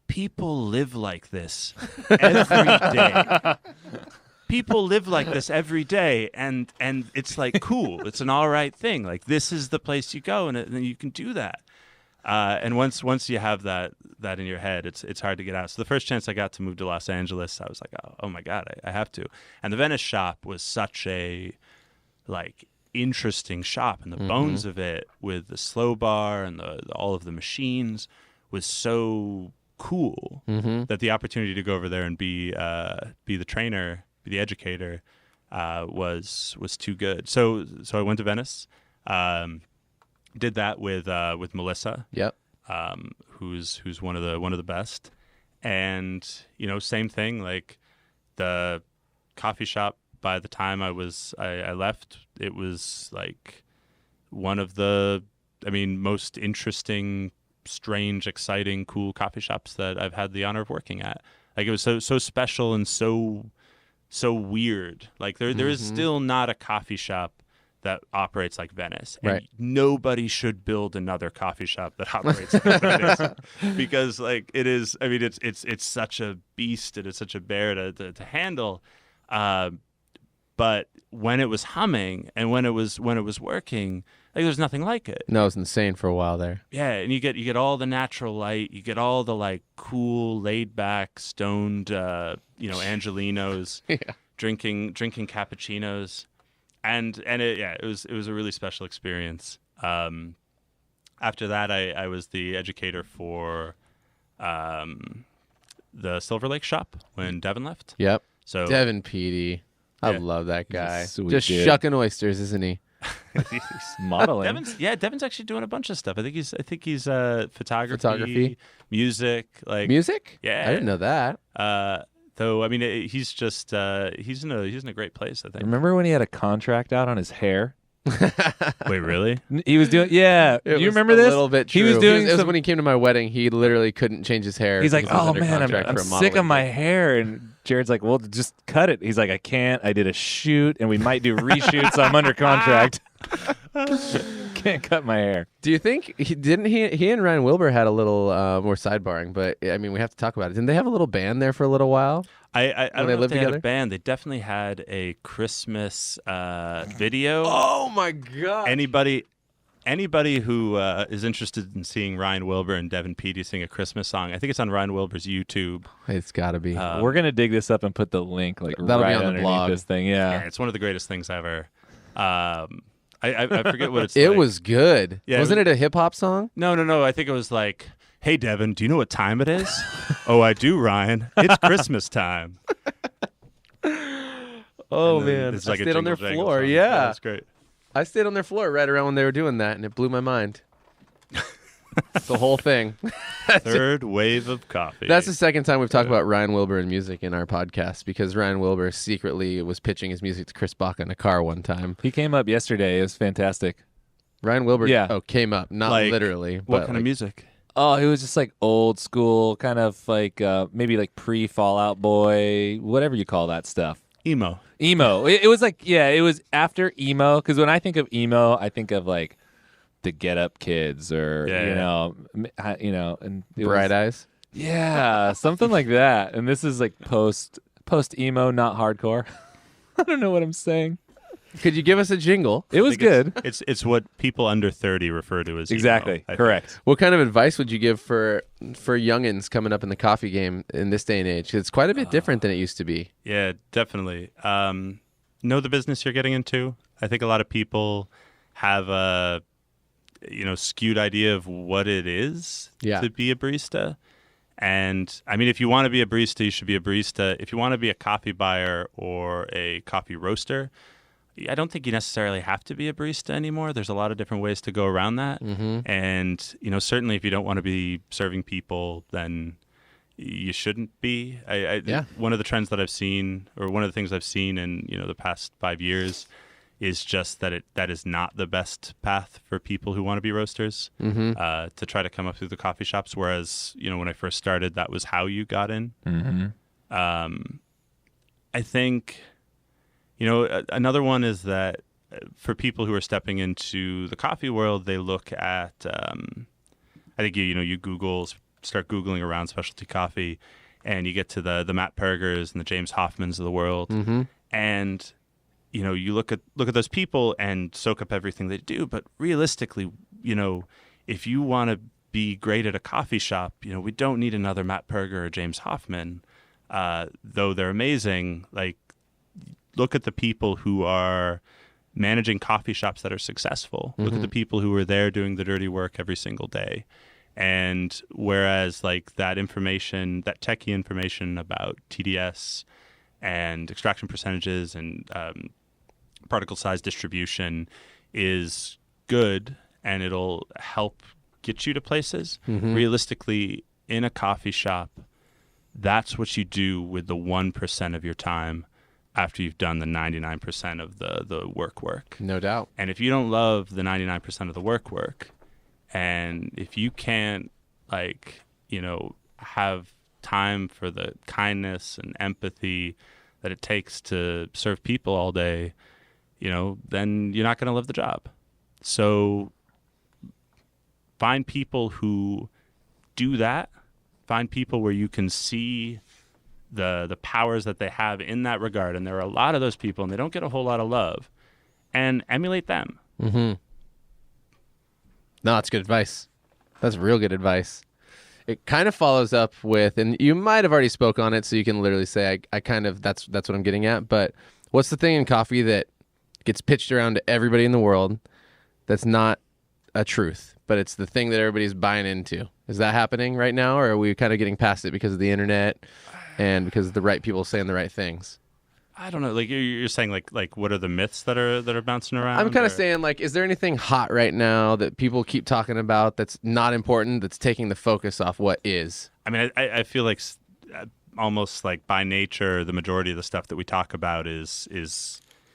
people live like this every day. People live like this every day, and it's like cool. It's an all right thing. Like this is the place you go, and you can do that. And once you have that in your head, it's hard to get out. So the first chance I got to move to Los Angeles, I was like, oh my God, I have to. And the Venice shop was such a like interesting shop, and the bones of it with the slow bar and all of the machines was so cool that the opportunity to go over there and be the trainer, be the educator, was too good. So I went to Venice. Did that with Melissa. Yep. Who's one of the best. And same thing, like the coffee shop, by the time I left, it was like one of the most interesting, strange, exciting, cool coffee shops that I've had the honor of working at. Like it was so special and so weird. Like there is still not a coffee shop that operates like Venice. And right. nobody should build another coffee shop that operates like Venice, because like it is. I mean, it's such a beast and it's such a bear to handle. But when it was humming and when it was working, like there's nothing like it. No, it was insane for a while there. Yeah, and you get all the natural light, you get all the like cool, laid back, stoned, Angelinos, drinking cappuccinos, and it was a really special experience. After that, I was the educator for the Silver Lake shop when Devin left. Yep. So Devin Petey. I love that guy. Just dude. shucking oysters, isn't he? He's modeling. Devin's actually doing a bunch of stuff. I think he's photography, music, like music. Yeah, I didn't know that. Though I mean, he's just he's in a great place. I think. Remember when he had a contract out on his hair? Wait, really? He was doing. Yeah, do you remember this? A little bit. True. He was doing. It was when he came to my wedding. He literally couldn't change his hair. He's like, because he was "Oh under man, contract I'm for a sick of modeling my gig." hair." And Jared's like, "Well, just cut it." He's like, "I can't. I did a shoot, and we might do reshoots. So I'm under contract. Can't cut my hair." Do you think he and Ryan Wilbur had a little more sidebarring? But I mean, we have to talk about it. Didn't they have a little band there for a little while? I don't they know lived if they together? had a band. They definitely had a Christmas video. Oh my god! Anybody who is interested in seeing Ryan Wilbur and Devin Petey sing a Christmas song, I think it's on Ryan Wilbur's YouTube. It's got to be. We're gonna dig this up and put the link like That'll be right on the underneath blog. this thing. Yeah. It's one of the greatest things ever. I forget what it's It like. was good. Yeah, Wasn't it a hip hop song? No. I think it was like, "Hey, Devin, do you know what time it is?" "Oh, I do, Ryan. It's Christmas time." Oh And then man, it's like I a stayed on their jingle jangle floor. song. Yeah, That's great. I stayed on their floor right around when they were doing that, and it blew my mind. The whole thing. Third wave of coffee. That's the second time we've talked about Ryan Wilbur and music in our podcast, because Ryan Wilbur secretly was pitching his music to Chris Baca in a car one time. He came up yesterday. It was fantastic. Ryan Wilbur, Yeah. came up, not Like, literally. what but kind of music? Oh, it was just like old school, kind of like maybe like pre-Fallout Boy, whatever you call that stuff. Emo. It was like, yeah, it was after emo. Because when I think of emo, I think of like the Get Up Kids or and it Bright was, Eyes. yeah, something like that. And this is like post emo, not hardcore. I don't know what I'm saying. Could you give us a jingle? It was good. It's what people under 30 refer to as emo, Exactly. I think. Correct. What kind of advice would you give for youngins coming up in the coffee game in this day and age? 'Cause it's quite a bit different than it used to be. Yeah, definitely. Know the business you're getting into. I think a lot of people have a skewed idea of what it is to be a barista. And I mean, if you want to be a barista, you should be a barista. If you want to be a coffee buyer or a coffee roaster, I don't think you necessarily have to be a barista anymore. There's a lot of different ways to go around that. Mm-hmm. And, certainly if you don't want to be serving people, then you shouldn't be. One of the trends that I've seen, or one of the things I've seen in, the past 5 years, is just that that is not the best path for people who want to be roasters, to try to come up through the coffee shops. Whereas, when I first started, that was how you got in. Mm-hmm. I think, another one is that for people who are stepping into the coffee world, they look at, I think you start Googling around specialty coffee, and you get to the Matt Pergers and the James Hoffmans of the world, and you look at those people and soak up everything they do. But realistically, if you want to be great at a coffee shop, we don't need another Matt Perger or James Hoffman, though they're amazing. Like, look at the people who are managing coffee shops that are successful. Look at the people who are there doing the dirty work every single day. And whereas like that information, that techie information about TDS and extraction percentages and particle size distribution is good and it'll help get you to places, realistically, in a coffee shop, that's what you do with the 1% of your time after you've done the 99% of the work. No doubt. And if you don't love the 99% of the work, and if you can't, have time for the kindness and empathy that it takes to serve people all day, then you're not going to love the job. So find people who do that. Find people where you can see the powers that they have in that regard. And there are a lot of those people, and they don't get a whole lot of love. And emulate them. Mm-hmm. No, that's good advice. That's real good advice. It kind of follows up with, and you might have already spoke on it, so you can literally say, I kind of, that's what I'm getting at. But what's the thing in coffee that gets pitched around to everybody in the world that's not a truth, but it's the thing that everybody's buying into? Is that happening right now, or are we kind of getting past it because of the internet and because the right people saying the right things? I don't know. Like you're saying, like what are the myths that are bouncing around? I'm kind of saying, like, is there anything hot right now that people keep talking about that's not important, that's taking the focus off what is? I mean, I feel like almost like by nature, the majority of the stuff that we talk about is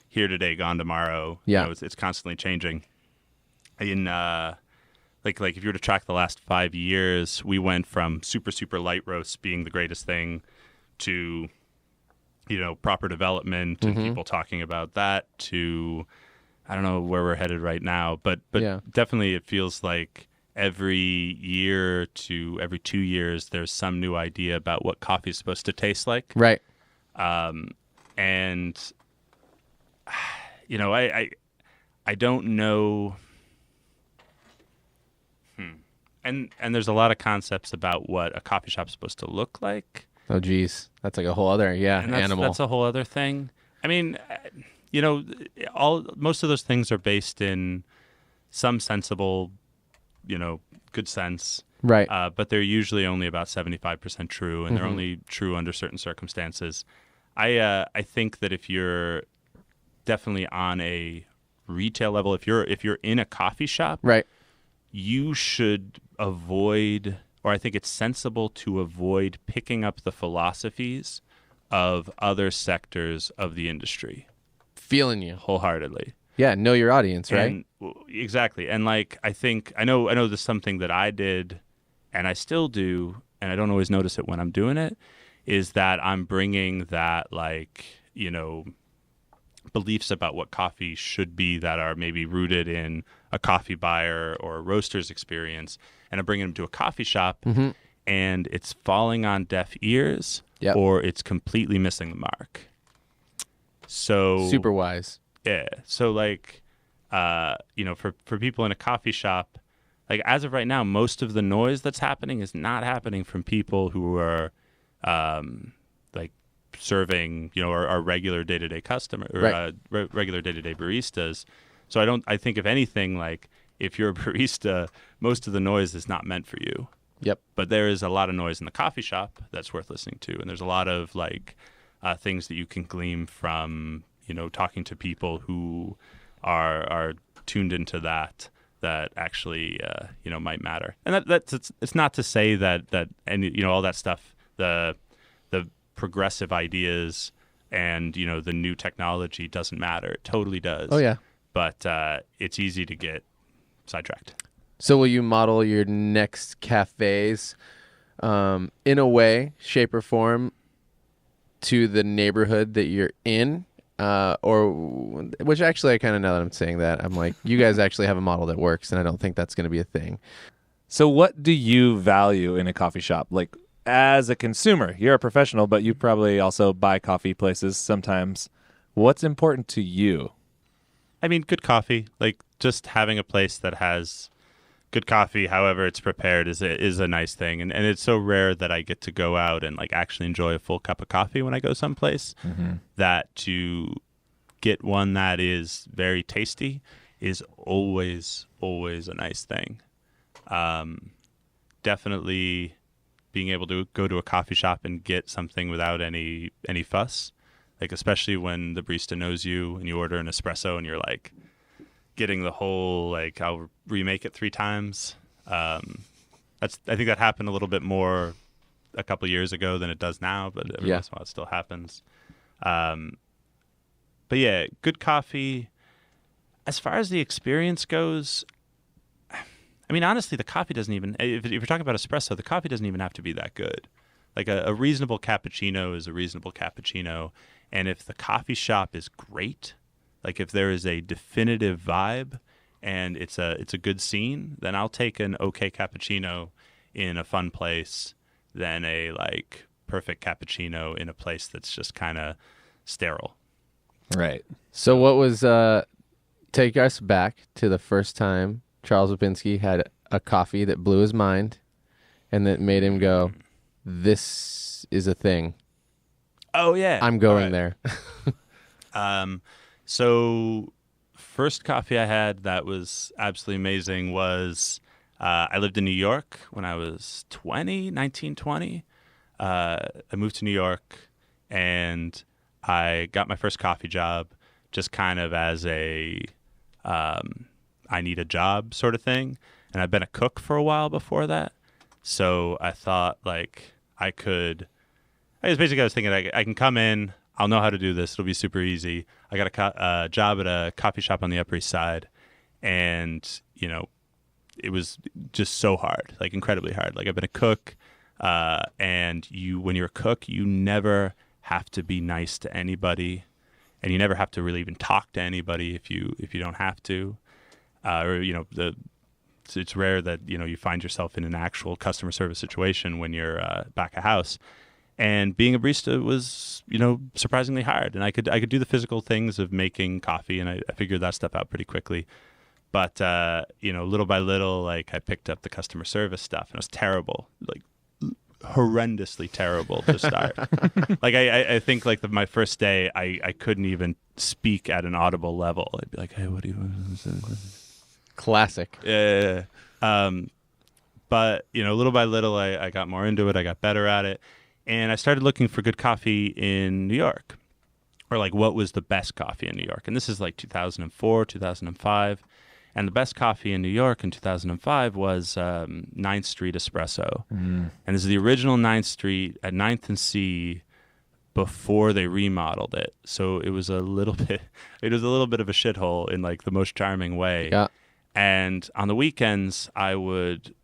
here today, gone tomorrow. Yeah, it's constantly changing. In like if you were to track the last 5 years, we went from super light roasts being the greatest thing to proper development and people talking about that to, I don't know where we're headed right now, but yeah. Definitely it feels like every year to every 2 years, there's some new idea about what coffee is supposed to taste like. Right. And, I don't know. And there's a lot of concepts about what a coffee shop is supposed to look like. Oh, geez. That's like a whole other, animal. That's a whole other thing. I mean, most of those things are based in some sensible, good sense. Right. But they're usually only about 75% true, and they're only true under certain circumstances. I think that if you're definitely on a retail level, if you're in a coffee shop, right, you should avoid, or I think it's sensible to avoid picking up the philosophies of other sectors of the industry. Feeling you wholeheartedly. Yeah, know your audience, right? Exactly. And like I know this is something that I did and I still do, and I don't always notice it when I'm doing it, is that I'm bringing that beliefs about what coffee should be that are maybe rooted in a coffee buyer or a roaster's experience, and I'm bringing them to a coffee shop, and it's falling on deaf ears, or it's completely missing the mark. So super wise. Yeah. So for people in a coffee shop, like as of right now, most of the noise that's happening is not happening from people who are serving, our regular day-to-day customer or right. Regular day-to-day baristas. So I think if anything, like if you're a barista, most of the noise is not meant for you. Yep. But there is a lot of noise in the coffee shop that's worth listening to. And there's a lot of things that you can glean from, talking to people who are tuned into that actually, might matter. And it's not to say that and, all that stuff, the progressive ideas and, the new technology doesn't matter. It totally does. Oh, yeah. But it's easy to get sidetracked. So will you model your next cafes in a way, shape, or form to the neighborhood that you're in? Which actually, I kind of, now that I'm saying that, I'm like, you guys actually have a model that works, and I don't think that's going to be a thing. So what do you value in a coffee shop? Like, as a consumer, you're a professional, but you probably also buy coffee places sometimes. What's important to you? I mean, good coffee. Like, just having a place that has good coffee, however it's prepared, is a nice thing. And it's so rare that I get to go out and actually enjoy a full cup of coffee when I go someplace, that to get one that is very tasty is always a nice thing. Definitely being able to go to a coffee shop and get something without any fuss, especially when the barista knows you and you order an espresso and you're getting the whole I'll remake it 3 times. I think that happened a little bit more a couple of years ago than it does now, but every once in a while it still happens. But yeah, good coffee. As far as the experience goes, I mean, honestly, the coffee doesn't even, if you're talking about espresso, the coffee doesn't even have to be that good. Like a reasonable cappuccino is a reasonable cappuccino. And if the coffee shop is great, like if there is a definitive vibe and it's a good scene, then I'll take an okay cappuccino in a fun place than a like perfect cappuccino in a place that's just kind of sterile. Right. So what was take us back to the first time Charles Babinski had a coffee that blew his mind and that made him go, this is a thing. Oh yeah. I'm going there. So first coffee I had that was absolutely amazing was I lived in New York when I was 19, 20. I moved to New York and I got my first coffee job just kind of as a I need a job sort of thing. And I've been a cook for a while before that. So I thought like I was thinking I can come in, I'll know how to do this. It'll be super easy. I got a job at a coffee shop on the Upper East Side, and it was just so hard, like incredibly hard. Like I've been a cook, and when you're a cook, you never have to be nice to anybody, and you never have to really even talk to anybody if you don't have to, it's rare that you find yourself in an actual customer service situation when you're back of house. And being a barista was, surprisingly hard. And I could do the physical things of making coffee, and I figured that stuff out pretty quickly. But, little by little, like I picked up the customer service stuff, and it was terrible, like horrendously terrible to start. Like I think like my first day, I couldn't even speak at an audible level. I'd be like, hey, what do you want? Classic. Yeah. But, little by little, I got more into it. I got better at it. And I started looking for good coffee in New York, or like what was the best coffee in New York. And this is like 2004, 2005. And the best coffee in New York in 2005 was 9th Street Espresso. And this is the original 9th Street at 9th and C before they remodeled it. So it was a little bit of a shithole in like the most charming way. Yeah. And on the weekends, I would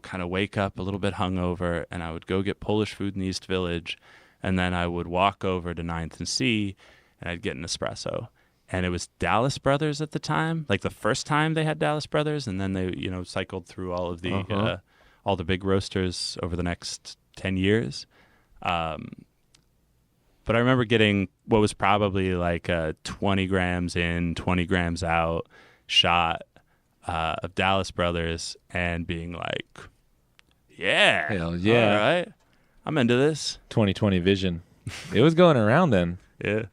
kind of wake up a little bit hungover, and I would go get Polish food in the East Village, and then I would walk over to 9th and C, and I'd get an espresso. And it was Dallas Brothers at the time, like the first time they had Dallas Brothers, and then they, cycled through all of the big roasters over the next 10 years. But I remember getting what was probably like a 20 grams in, 20 grams out shot of Dallas Brothers and being like, yeah, hell yeah, all right, I'm into this. 2020 vision. It was going around then. Yeah.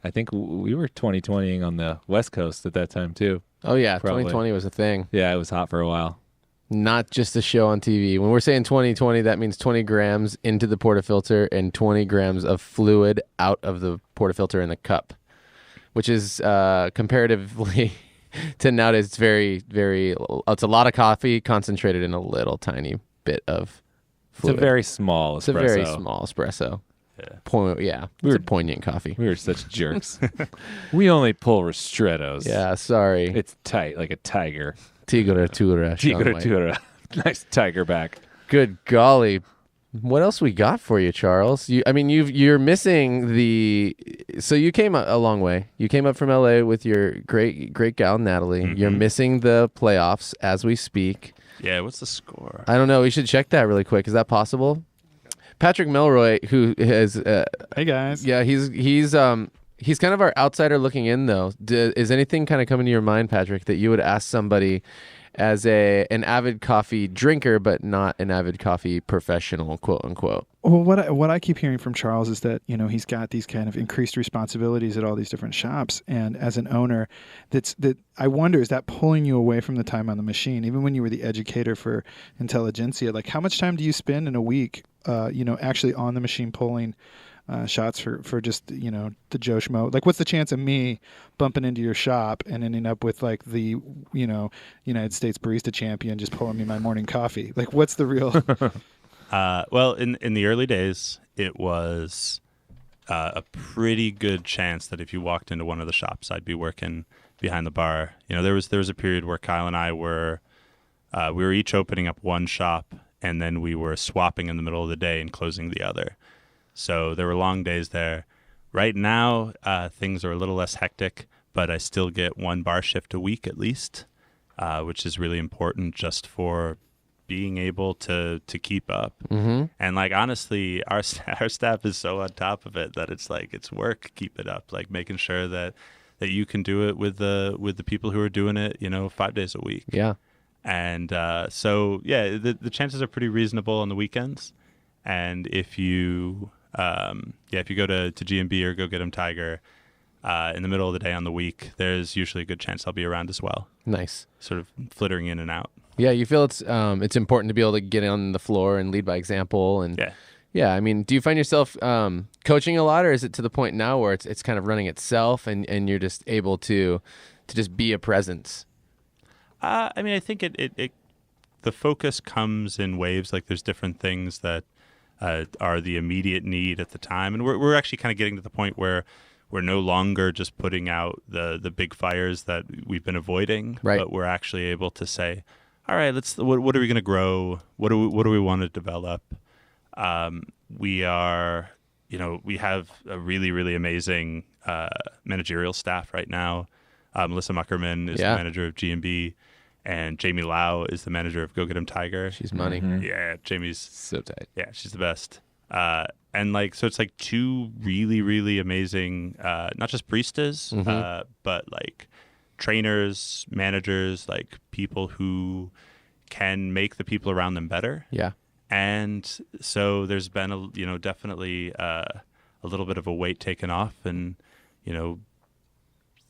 I think we were 2020ing on the West Coast at that time too. Oh yeah, Probably. 2020 was a thing. Yeah, it was hot for a while. Not just a show on TV. When we're saying 2020, that means 20 grams into the portafilter and 20 grams of fluid out of the portafilter in the cup, which is comparatively to nowadays, it's very, very, it's a lot of coffee concentrated in a little tiny bit of fluid. It's a very small espresso. It's a very small espresso. Yeah. It's a poignant coffee. We were such jerks. We only pull ristrettos. Yeah, sorry. It's tight, like a tiger. Tiguratura. Tiguratura. Nice tiger back. Good golly. What else we got for you, Charles? You're missing the. So you came a long way. You came up from LA with your great gal Natalie. Mm-hmm. You're missing the playoffs as we speak. Yeah. What's the score? I don't know. We should check that really quick. Is that possible? Patrick Melroy, who has. Hey guys. Yeah, he's kind of our outsider looking in though. Is anything kind of coming to your mind, Patrick, that you would ask somebody as an avid coffee drinker, but not an avid coffee professional, quote unquote? Well, what I keep hearing from Charles is that he's got these kind of increased responsibilities at all these different shops, and as an owner, that I wonder, is that pulling you away from the time on the machine? Even when you were the educator for Intelligentsia, like how much time do you spend in a week, actually on the machine pulling shots for just the Joe Schmo? Like, what's the chance of me bumping into your shop and ending up with like the United States Barista champion just pulling me my morning coffee? Like, what's the real? Well, in the early days, it was a pretty good chance that if you walked into one of the shops, I'd be working behind the bar. There was a period where Kyle and I were we were each opening up one shop, and then we were swapping in the middle of the day and closing the other. So there were long days there. Right now, things are a little less hectic, but I still get 1 bar shift a week at least, which is really important just for being able to keep up. Mm-hmm. And like, honestly, our staff is so on top of it that it's like, it's work, keep it up, like making sure that you can do it with the people who are doing it, 5 days a week. Yeah. And so, yeah, the chances are pretty reasonable on the weekends. And if you go to G&B or Go Get 'em Tiger in the middle of the day on the week, there's usually a good chance I'll be around as well. Nice. Sort of flittering in and out. Yeah, you feel it's important to be able to get on the floor and lead by example. And yeah, I mean, do you find yourself coaching a lot, or is it to the point now where it's kind of running itself and you're just able to just be a presence? I mean, I think the focus comes in waves. Like, there's different things that are the immediate need at the time, and we're actually kind of getting to the point where we're no longer just putting out the big fires that we've been avoiding, right. But we're actually able to say, all right, what are we going to grow? What do we want to develop? We have a really, really amazing managerial staff right now. Melissa Muckerman is the manager of G&B, and Jamie Lau is the manager of Go Get 'em Tiger. She's money. Mm-hmm. Yeah, Jamie's so tight. Yeah, she's the best. And like, so it's like 2 really, really amazing, not just baristas, but like trainers, managers, like people who can make the people around them better. Yeah. And so there's been definitely a little bit of a weight taken off, and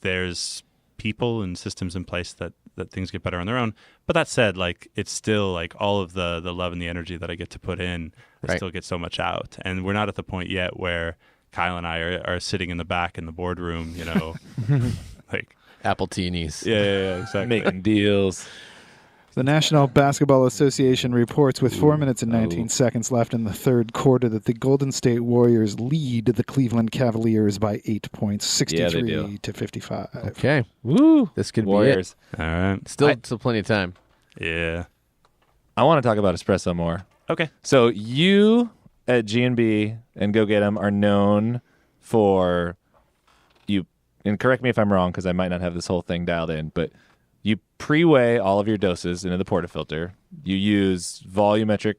there's people and systems in place that things get better on their own. But that said, like, it's still like all of the love and the energy that I get to put in, I still get so much out. And we're not at the point yet where Kyle and I are sitting in the back in the boardroom, like Apple teenies. Yeah, exactly. Making deals. The National Basketball Association reports with 4 minutes and 19 seconds left in the third quarter that the Golden State Warriors lead the Cleveland Cavaliers by 8 points, 63 to 55. Okay. Woo. This could Warriors. be it. All right. Still plenty of time. Yeah. I want to talk about espresso more. Okay. So you at G&B and Go Get 'em are known for you, and correct me if I'm wrong because I might not have this whole thing dialed in, but you pre-weigh all of your doses into the portafilter. You use volumetric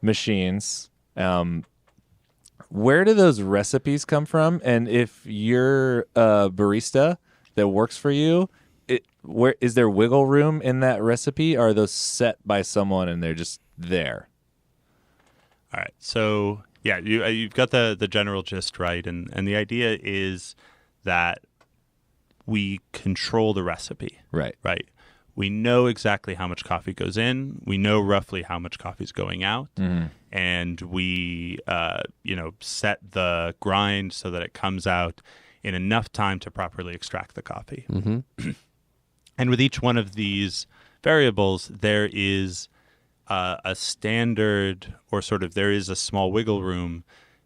machines. Where do those recipes come from? And if you're a barista that works for you, where is there wiggle room in that recipe? Or are those set by someone and they're just there? All right. So yeah, you've got the general gist right, and the idea is that we control the recipe. Right. Right. We know exactly how much coffee goes in. We know roughly how much coffee is going out. Mm-hmm. And we, set the grind so that it comes out in enough time to properly extract the coffee. Mm-hmm. And with each one of these variables, there is a standard, or sort of there is a small wiggle room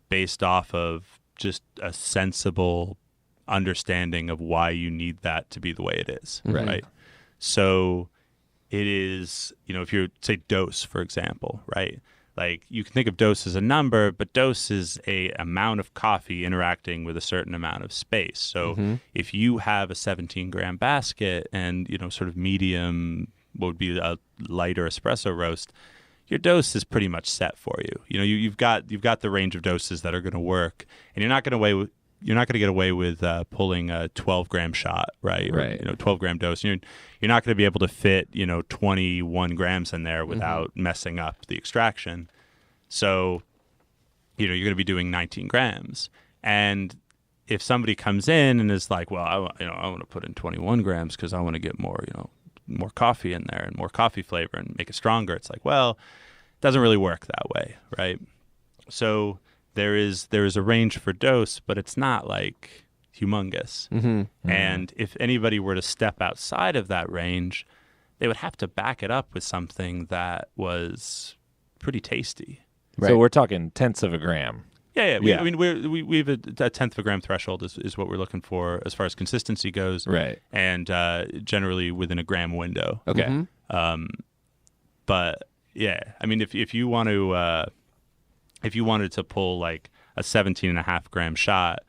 based off of just a sensible understanding of why you need that to be the way it is, right? So it is, if you say dose, for example, right? Like, you can think of dose as a number, but dose is a amount of coffee interacting with a certain amount of space. So if you have a 17-gram basket and, sort of medium, what would be a lighter espresso roast, your dose is pretty much set for you. You've got the range of doses that are going to work, and you're not going to get away with pulling a 12-gram shot, right? Right. Or, 12-gram dose. You're not going to be able to fit, 21 grams in there without messing up the extraction. So, you're going to be doing 19 grams. And if somebody comes in and is like, well, I want to put in 21 grams because I want to get more, more coffee in there and more coffee flavor and make it stronger. It's like, well, it doesn't really work that way, right? So there is a range for dose, but it's not like humongous. And if anybody were to step outside of that range, they would have to back it up with something that was pretty tasty. Right. So we're talking tenths of a gram. Yeah. I mean, we have a tenth of a gram threshold is what we're looking for as far as consistency goes. Right. And generally within a gram window. Okay. But Yeah, I mean, if you want to, if you wanted to pull like a 17.5 gram shot,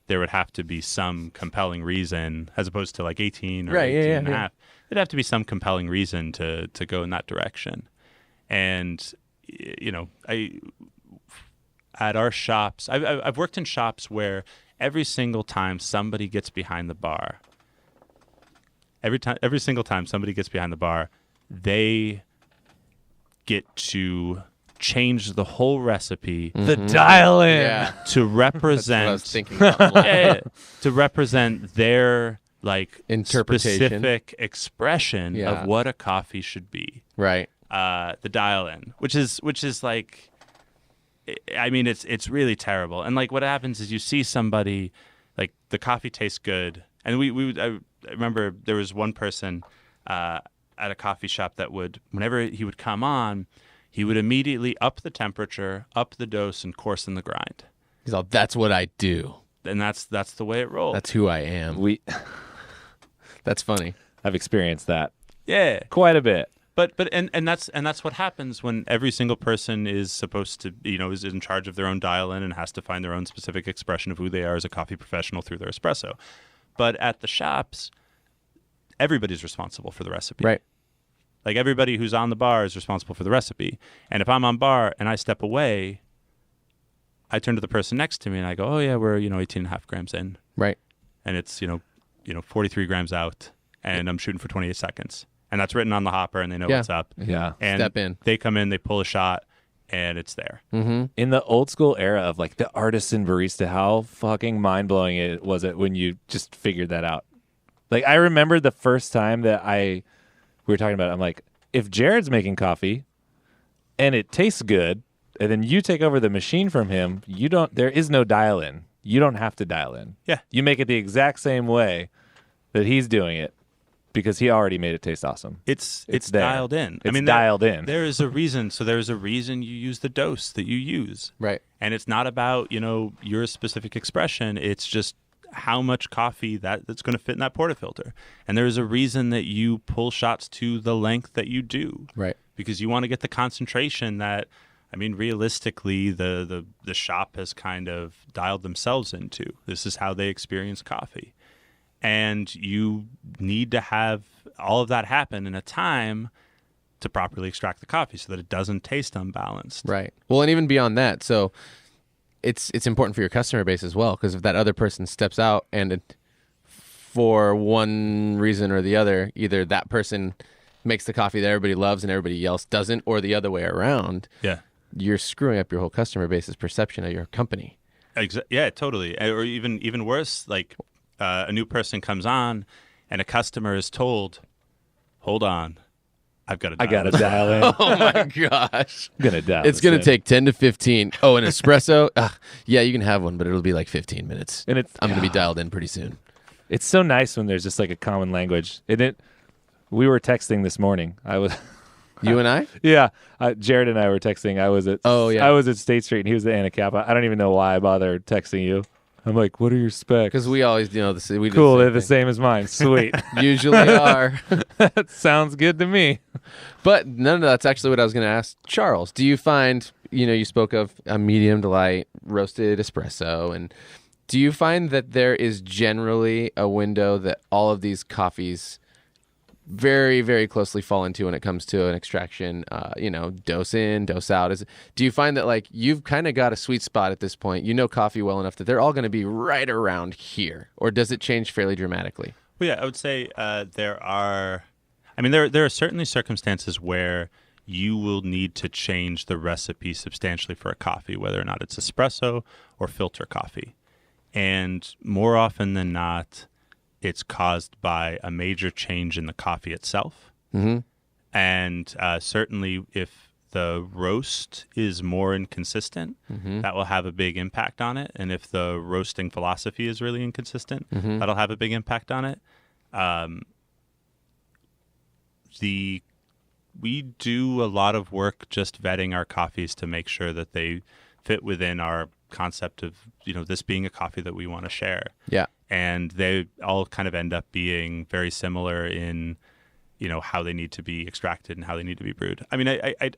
there would have to be some compelling reason, as opposed to like 18 or 18 and a half. There'd have to be some compelling reason to go in that direction. And at our shops, I've worked in shops where every single time somebody gets behind the bar, every single time somebody gets behind the bar, they get to change the whole recipe, the dial in, to represent. That's what I was thinking about. To represent their like interpretation, specific expression of what a coffee should be. Right. The dial in, which is like, I mean, it's really terrible. And like what happens is you see somebody, like the coffee tastes good, and I remember there was one person at a coffee shop that would, whenever he would come on, he would immediately up the temperature, up the dose, and coarsen the grind. He's all, that's what I do. And that's the way it rolls. That's who I am. That's funny. I've experienced that. Yeah, quite a bit. But that's what happens when every single person is supposed to, is in charge of their own dial in and has to find their own specific expression of who they are as a coffee professional through their espresso. But at the shops, everybody's responsible for the recipe. Right. Like everybody who's on the bar is responsible for the recipe. And if I'm on bar and I step away, I turn to the person next to me and I go, oh yeah, we're 18.5 grams in. Right. And it's 43 grams out, and I'm shooting for 28 seconds. And that's written on the hopper, and they know what's up. Yeah. And step in. They come in, they pull a shot, and it's there. Mm-hmm. In the old school era of like the artisan barista, how fucking mind blowing was it when you just figured that out? Like I remember the first time that we were talking about it, I'm like, if Jared's making coffee and it tastes good, and then you take over the machine from him, there is no dial in. You don't have to dial in. Yeah. You make it the exact same way that he's doing it because he already made it taste awesome. It's there. dialed in. It's dialed in. There is a reason. So there's a reason you use the dose that you use. Right. And it's not about, your specific expression. It's just how much coffee that's going to fit in that portafilter. And there's a reason that you pull shots to the length that you do. Right. Because you want to get the concentration that, I mean, realistically, the shop has kind of dialed themselves into. This is how they experience coffee. And you need to have all of that happen in a time to properly extract the coffee so that it doesn't taste unbalanced. Right. Well, and even beyond that, so it's important for your customer base as well, because if that other person steps out and for one reason or the other, either that person makes the coffee that everybody loves and everybody else doesn't, or the other way around, you're screwing up your whole customer base's perception of your company. Yeah, totally. Or even worse, like a new person comes on and a customer is told, hold on, I got to dial in. Oh my gosh. I'm going to dial It's going to take 10 to 15. Oh, an espresso? Yeah, you can have one, but it'll be like 15 minutes. And I'm going to be dialed in pretty soon. It's so nice when there's just like a common language. We were texting this morning. You and I? Yeah. Jared and I were texting. I was at State Street and he was at Anacapa. I don't even know why I bothered texting you. I'm like, what are your specs? Because we always, cool, they're the same as mine. Sweet. Usually are. That sounds good to me. But no, that's actually what I was going to ask Charles. Do you find, you spoke of a medium to light roasted espresso, and do you find that there is generally a window that all of these coffees very, very closely fall into when it comes to an extraction, dose in, dose out? Do you find that like you've kind of got a sweet spot at this point, coffee well enough that they're all going to be right around here, or does it change fairly dramatically? Well, yeah, I would say there are certainly circumstances where you will need to change the recipe substantially for a coffee, whether or not it's espresso or filter coffee. And more often than not, it's caused by a major change in the coffee itself. Mm-hmm. And certainly if the roast is more inconsistent, that will have a big impact on it. And if the roasting philosophy is really inconsistent, that'll have a big impact on it. We do a lot of work just vetting our coffees to make sure that they fit within our concept of, this being a coffee that we want to share. Yeah. And they all kind of end up being very similar in how they need to be extracted and how they need to be brewed. I mean,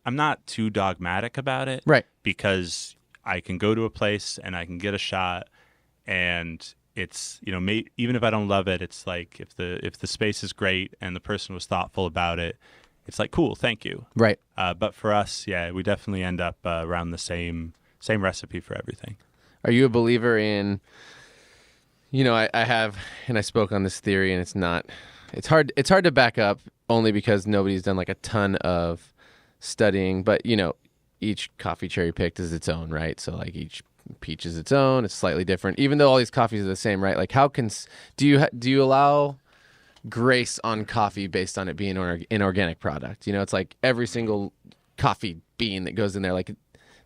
I'm not too dogmatic about it, right? Because I can go to a place and I can get a shot, and it's even if I don't love it, it's like if the space is great and the person was thoughtful about it, it's like cool, thank you, right? But for us, we definitely end up around the same recipe for everything. Are you a believer in? I have, and I spoke on this theory, and it's hard to back up only because nobody's done like a ton of studying, but each coffee cherry picked is its own, right? So like each peach is its own, it's slightly different, even though all these coffees are the same, right? Like do you allow grace on coffee based on it being an organic product? It's like every single coffee bean that goes in there, like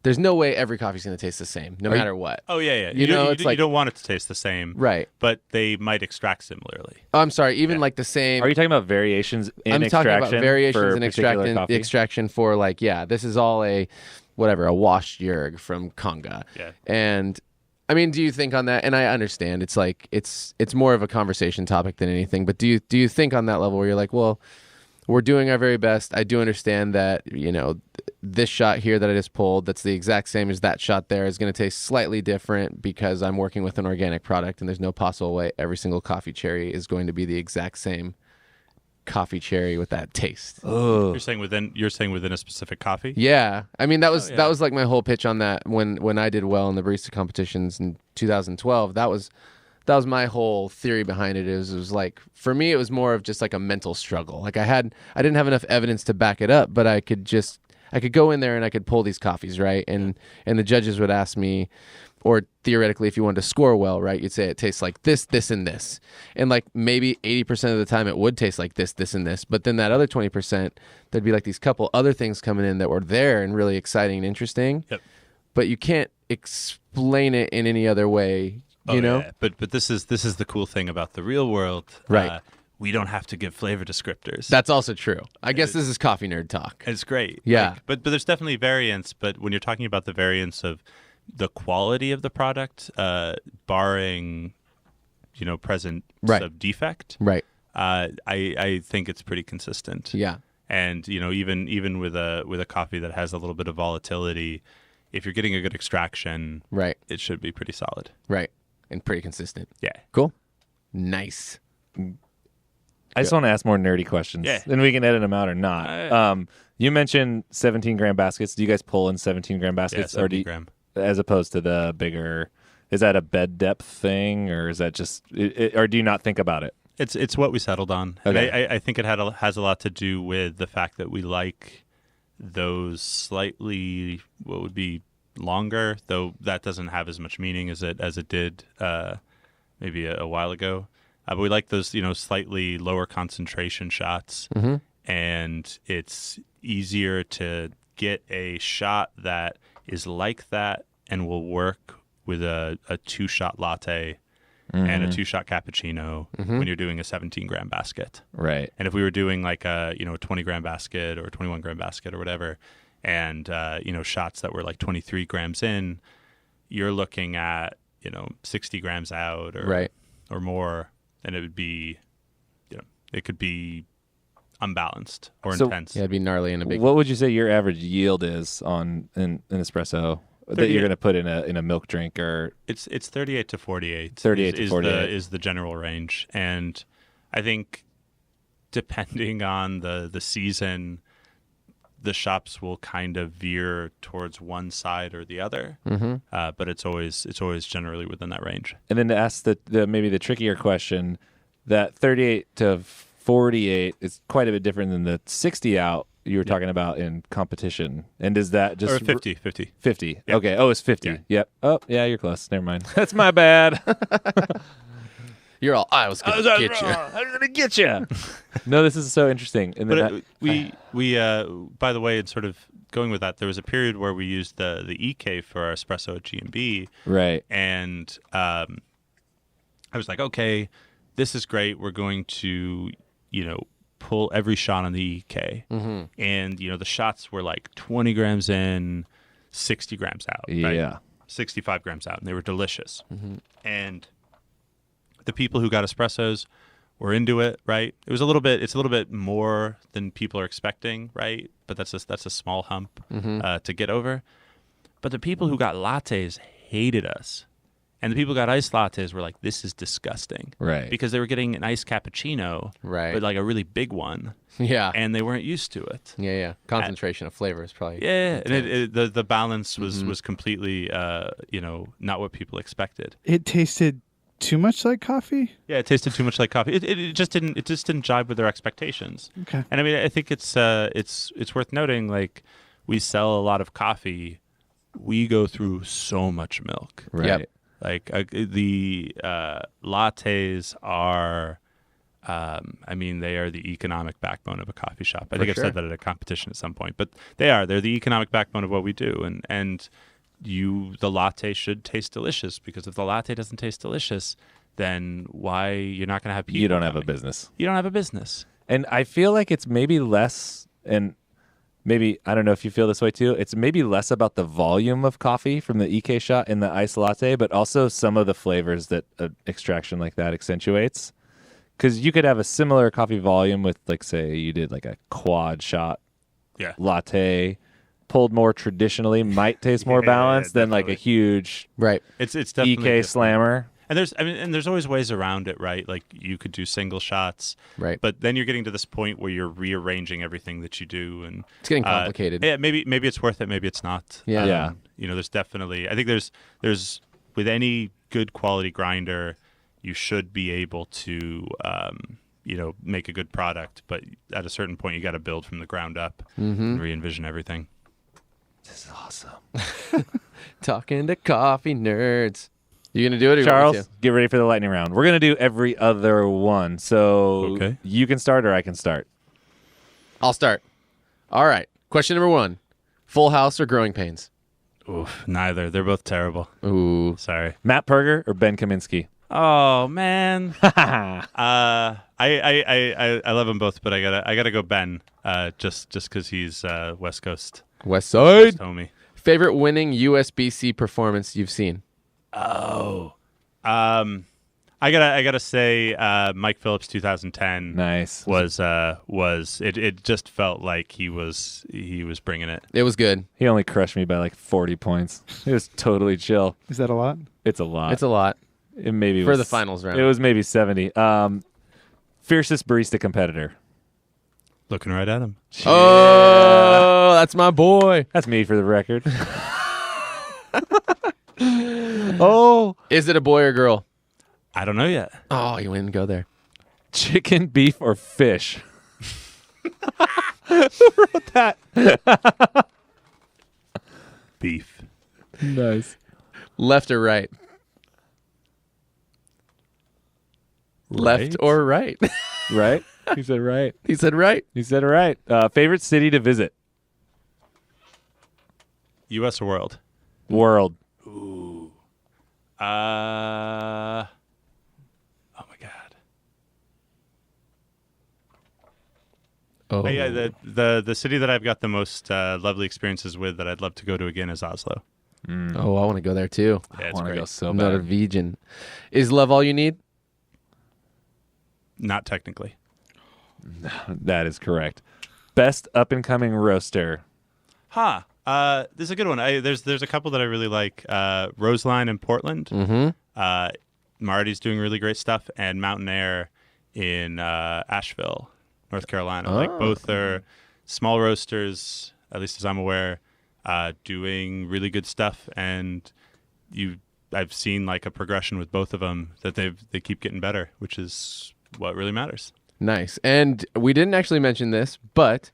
there's no way every coffee's going to taste the same, no matter what. Oh, yeah. You don't want it to taste the same. Right. But they might extract similarly. Oh, I'm sorry, even like the same... Are you talking about variations in extraction? I'm talking about variations in coffee? extraction for like, this is all a washed yerg from Conga. Yeah. And, I mean, do you think on that, and I understand, it's like, it's more of a conversation topic than anything, but do you think on that level where you're like, well, we're doing our very best. I do understand that, this shot here that I just pulled, that's the exact same as that shot there, is going to taste slightly different because I'm working with an organic product, and there's no possible way every single coffee cherry is going to be the exact same coffee cherry with that taste. Oh. You're saying within a specific coffee? Yeah. I mean, that was like my whole pitch on that when I did well in the barista competitions in 2012. That was my whole theory behind it. It was like, for me, it was more of just like a mental struggle. Like I didn't have enough evidence to back it up, but I could go in there and I could pull these coffees, right? And the judges would ask me, or theoretically, if you wanted to score well, right, you'd say it tastes like this, this, and this. And like maybe 80% of the time it would taste like this, this, and this. But then that other 20%, there'd be like these couple other things coming in that were there and really exciting and interesting. Yep. But you can't explain it in any other way. Yeah. But this is the cool thing about the real world, right? We don't have to give flavor descriptors. That's also true. I guess this is coffee nerd talk. It's great. Yeah. But there's definitely variance. But when you're talking about the variance of the quality of the product, barring presence of defect, right? I think it's pretty consistent. Yeah. And even with a coffee that has a little bit of volatility, if you're getting a good extraction, right, it should be pretty solid. Right. And pretty consistent. Yeah. Cool. Nice. I just want to ask more nerdy questions. Yeah. Then we can edit them out or not. You mentioned 17-gram baskets. Do you guys pull in 17-gram baskets? Yeah, 17-gram. As opposed to the bigger, is that a bed depth thing, or is that just, or do you not think about it? It's what we settled on. Okay. And I think it has a lot to do with the fact that we like those slightly, what would be longer, though that doesn't have as much meaning as it did maybe a while ago. But we like those, slightly lower concentration shots, mm-hmm. and it's easier to get a shot that is like that and will work with a 2-shot latte mm-hmm. and a 2-shot cappuccino mm-hmm. when you're doing a 17-gram basket. Right. And if we were doing like a 20-gram basket or a 21-gram basket or whatever, and shots that were like 23 grams in, you're looking at 60 grams out or more, and it would be it could be unbalanced or intense. Yeah, it'd be gnarly and a big. What would you say your average yield is on an espresso that you're going to put in a milk drink? Or it's 38 to 48. 38 to 48 is the general range, and I think depending on the season, the shops will kind of veer towards one side or the other, mm-hmm. But it's always generally within that range. And then to ask the maybe the trickier question, that 38 to 48 is quite a bit different than the 60 out you were talking about in competition. And is that just... Or 50. 50. Yep. Okay. Oh, it's 50. Yeah. Yep. Oh, yeah, you're close. Never mind. That's my bad. You're all, I was going to get you. I was going to get you. No, this is so interesting. And then we by the way, and sort of going with that, there was a period where we used the EK for our espresso at G&B. Right. And I was like, okay, this is great. We're going to, pull every shot on the EK. Mm-hmm. And, the shots were like 20 grams in, 60 grams out. Right? Yeah. 65 grams out. And they were delicious. Mm-hmm. And the people who got espressos we're into it, right? It's a little bit more than people are expecting, right? But that's a small hump to get over. But the people who got lattes hated us. And the people who got iced lattes were like, this is disgusting. Right. Because they were getting an iced cappuccino, right, but like a really big one. Yeah. And they weren't used to it. Yeah. Concentration of flavor is probably. Yeah. And the balance was completely, not what people expected. It tasted too much like coffee? Yeah, it tasted too much like coffee. It just didn't jive with their expectations. Okay. And I mean, I think it's worth noting, like, we sell a lot of coffee. We go through so much milk. Right. Yep. Like the lattes are, they are the economic backbone of a coffee shop. I think I've said that at a competition at some point, but they're the economic backbone of what we do. And the latte should taste delicious, because if the latte doesn't taste delicious, then you're not going to have people. You don't have a coming. business. You don't have a business. And I feel like it's maybe less, and maybe, I don't know if you feel this way too, it's maybe less about the volume of coffee from the EK shot in the iced latte, but also some of the flavors that an extraction like that accentuates. Because you could have a similar coffee volume with, like, say, you did like a quad shot latte, pulled more traditionally, might taste more balanced than like a huge right. It's definitely EK different. slammer. And there's always ways around it, right? Like, you could do single shots, right? But then you're getting to this point where you're rearranging everything that you do, and it's getting complicated. Yeah, maybe it's worth it, maybe it's not. Yeah. There's definitely, I think there's with any good quality grinder, you should be able to make a good product, but at a certain point you got to build from the ground up and re-envision everything. This is awesome. Talking to coffee nerds. You gonna do it, or Charles? Get ready for the lightning round. We're gonna do every other one. So you can start, or I can start. I'll start. All right. Question number 1: Full House or Growing Pains? Oof, neither. They're both terrible. Ooh, sorry. Matt Perger or Ben Kaminsky? Oh man. I love them both, but I gotta go Ben. Just because he's West Coast. West Side homie. Favorite winning USB-C performance you've seen? Oh, I gotta say, Mike Phillips 2010. Nice. Was it just felt like he was bringing it. It was good. He only crushed me by like 40 points. It was totally chill. Is that a lot? It's a lot. It's a lot. It maybe for was, the finals round. It was maybe 70. Fiercest barista competitor. Looking right at him. Oh, that's my boy. That's me, for the record. Oh, is it a boy or girl? I don't know yet. Oh, you wouldn't go there. Chicken, beef, or fish? Who wrote that? Beef. Nice. Left or right? Left or right? Right? He said right. He said right. He said right. Favorite city to visit? U.S. or world? World. Ooh. Oh my God. Oh, yeah. The city that I've got the most lovely experiences with that I'd love to go to again is Oslo. Oh, I want to go there too. Yeah, it's I want to great. go so bad. Norwegian. Is love all you need? Not technically. That is correct. Best up and coming roaster. This is a good one. There's a couple that I really like. Roseline in Portland. Mm-hmm. Marty's doing really great stuff, and Mountain Air in Asheville, North Carolina. Like, both are small roasters, at least as I'm aware, doing really good stuff. And I've seen like a progression with both of them that they keep getting better, which is what really matters. Nice. And we didn't actually mention this, but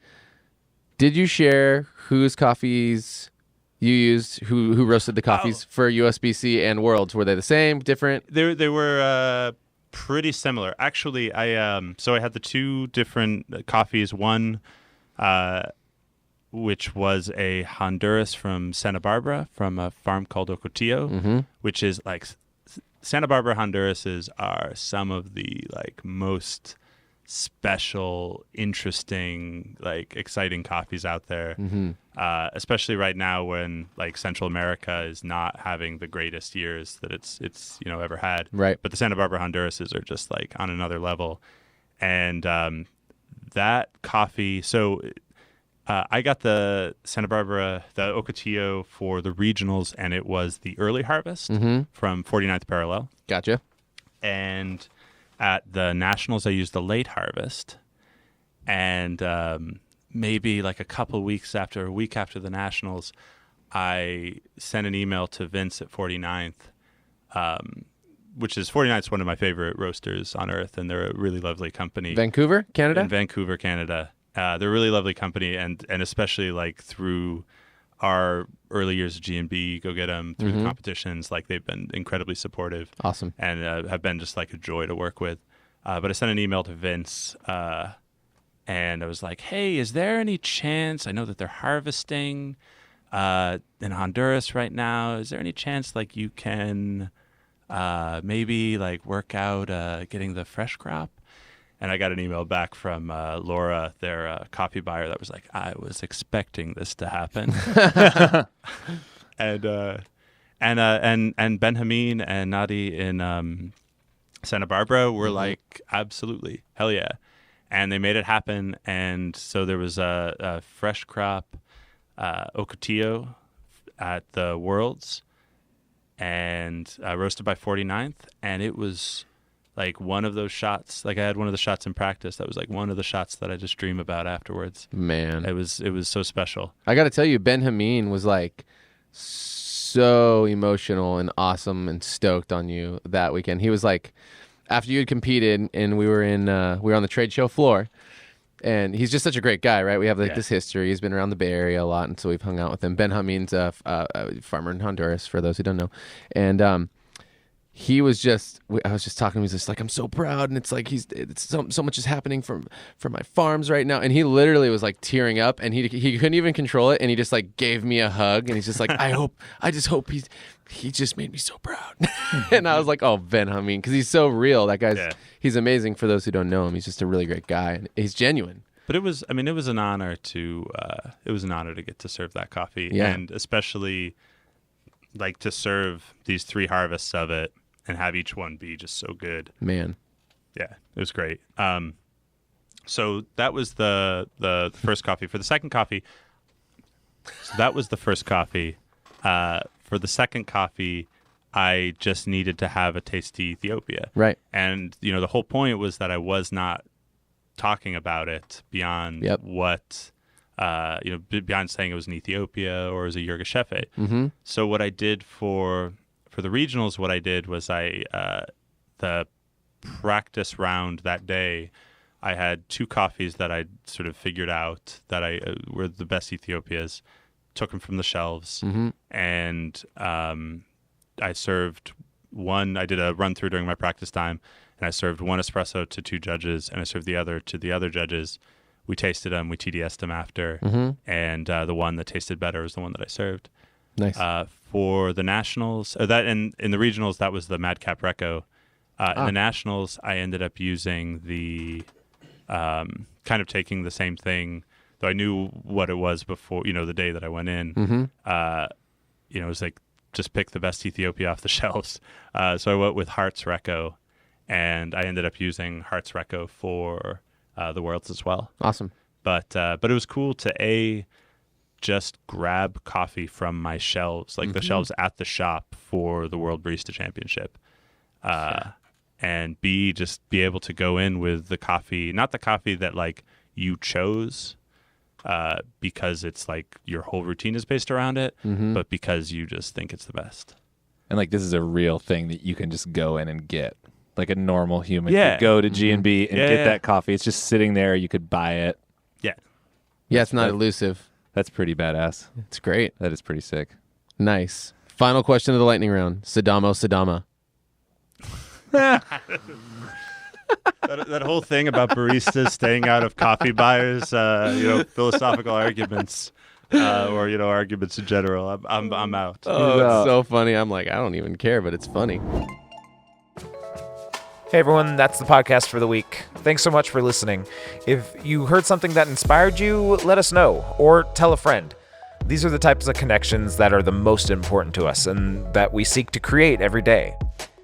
did you share whose coffees you used, who roasted the coffees for USB-C and Worlds? Were they the same, different? They were pretty similar. Actually, I had the two different coffees. One, which was a Honduras from Santa Barbara, from a farm called Ocotillo, which is like Santa Barbara Hondurases are some of the like most special, interesting, like exciting coffees out there. Especially right now when like Central America is not having the greatest years that it's ever had. Right. But the Santa Barbara Hondurases are just like on another level. And that coffee, so I got the Santa Barbara, the Ocotillo for the regionals, and it was the early harvest from 49th Parallel. Gotcha. And at the Nationals, I used the late harvest. And maybe like a week after the Nationals, I sent an email to Vince at 49th, which is 49th's one of my favorite roasters on earth, and they're a really lovely company. Vancouver, Canada? In Vancouver, Canada. They're a really lovely company, and especially like through our early years of G&B, go get them through the competitions. Like they've been incredibly supportive. Awesome. And have been just like a joy to work with. But I sent an email to Vince, and I was like, hey, is there any chance, I know that they're harvesting in Honduras right now. Is there any chance like you can maybe like work out getting the fresh crop? And I got an email back from Laura, their coffee buyer, that was like, I was expecting this to happen. and Ben Hameen and Nadi in Santa Barbara were like, absolutely, hell yeah. And they made it happen. And so there was a fresh crop Ocotillo at the Worlds, and roasted by 49th. And it was like one of those shots, like I had one of the shots in practice that was like one of the shots that I just dream about afterwards. Man. It was so special. I got to tell you, Ben Hameen was like so emotional and awesome and stoked on you that weekend. He was like, after you had competed and we were on the trade show floor, and he's just such a great guy, right? We have like this history. He's been around the Bay Area a lot, and so we've hung out with him. Ben Hameen's a farmer in Honduras, for those who don't know. And he was just, I was just talking to him. He's just like, I'm so proud. And it's like, so much is happening from my farms right now. And he literally was like tearing up, and he couldn't even control it. And he just like gave me a hug, and he's just like, I just hope he just made me so proud. And I was like, oh, Ben Hameen, because he's so real. That guy's, he's amazing. For those who don't know him, he's just a really great guy, and he's genuine. But it was an honor to get to serve that coffee. Yeah. And especially like to serve these 3 harvests of it and have each one be just so good. Man. Yeah, it was great. So that was the first coffee. For the second coffee, for the second coffee, I just needed to have a tasty Ethiopia. Right. And, the whole point was that I was not talking about it beyond what, beyond saying it was an Ethiopia or it was a Yirgacheffe. Mm-hmm. So what I did for the regionals, what I did was the practice round that day, I had 2 coffees that I sort of figured out that were the best Ethiopias, took them from the shelves, and I served one. I did a run through during my practice time, and I served one espresso to 2 judges, and I served the other to the other judges. We tasted them, we TDS'd them after, and the one that tasted better was the one that I served. Nice. For the nationals, in the regionals, that was the Madcap Reco. In the nationals, I ended up using the kind of taking the same thing, though I knew what it was before, the day that I went in. It was like, just pick the best Ethiopia off the shelves. So I went with Hearts Reco, and I ended up using Hearts Reco for the Worlds as well. Awesome. But it was cool to just grab coffee from my shelves, like the shelves at the shop for the World Barista Championship, and just be able to go in with the coffee, not the coffee that like you chose, because it's like your whole routine is based around it, but because you just think it's the best. And like this is a real thing that you can just go in and get. Like a normal human could go to G&B and get that coffee. It's just sitting there. You could buy it. Yeah. Yeah, it's not elusive. That's pretty badass. It's great. That is pretty sick. Nice. Final question of the lightning round. Sadama. That whole thing about baristas staying out of coffee buyers, philosophical arguments, or arguments in general. I'm out. Oh, it's so funny. I'm like, I don't even care, but it's funny. Hey everyone, that's the podcast for the week. Thanks so much for listening. If you heard something that inspired you, let us know, or tell a friend. These are the types of connections that are the most important to us and that we seek to create every day.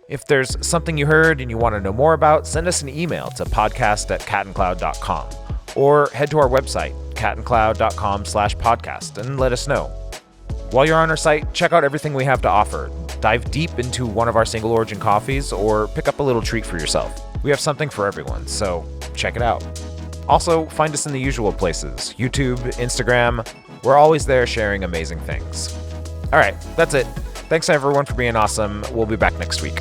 If there's something you heard and you want to know more about, send us an email to podcast@catandcloud.com or head to our website, catandcloud.com/podcast, and let us know. While you're on our site, check out everything we have to offer. Dive deep into one of our single origin coffees or pick up a little treat for yourself. We have something for everyone, so check it out. Also, find us in the usual places, YouTube, Instagram. We're always there sharing amazing things. All right, that's it. Thanks everyone for being awesome. We'll be back next week.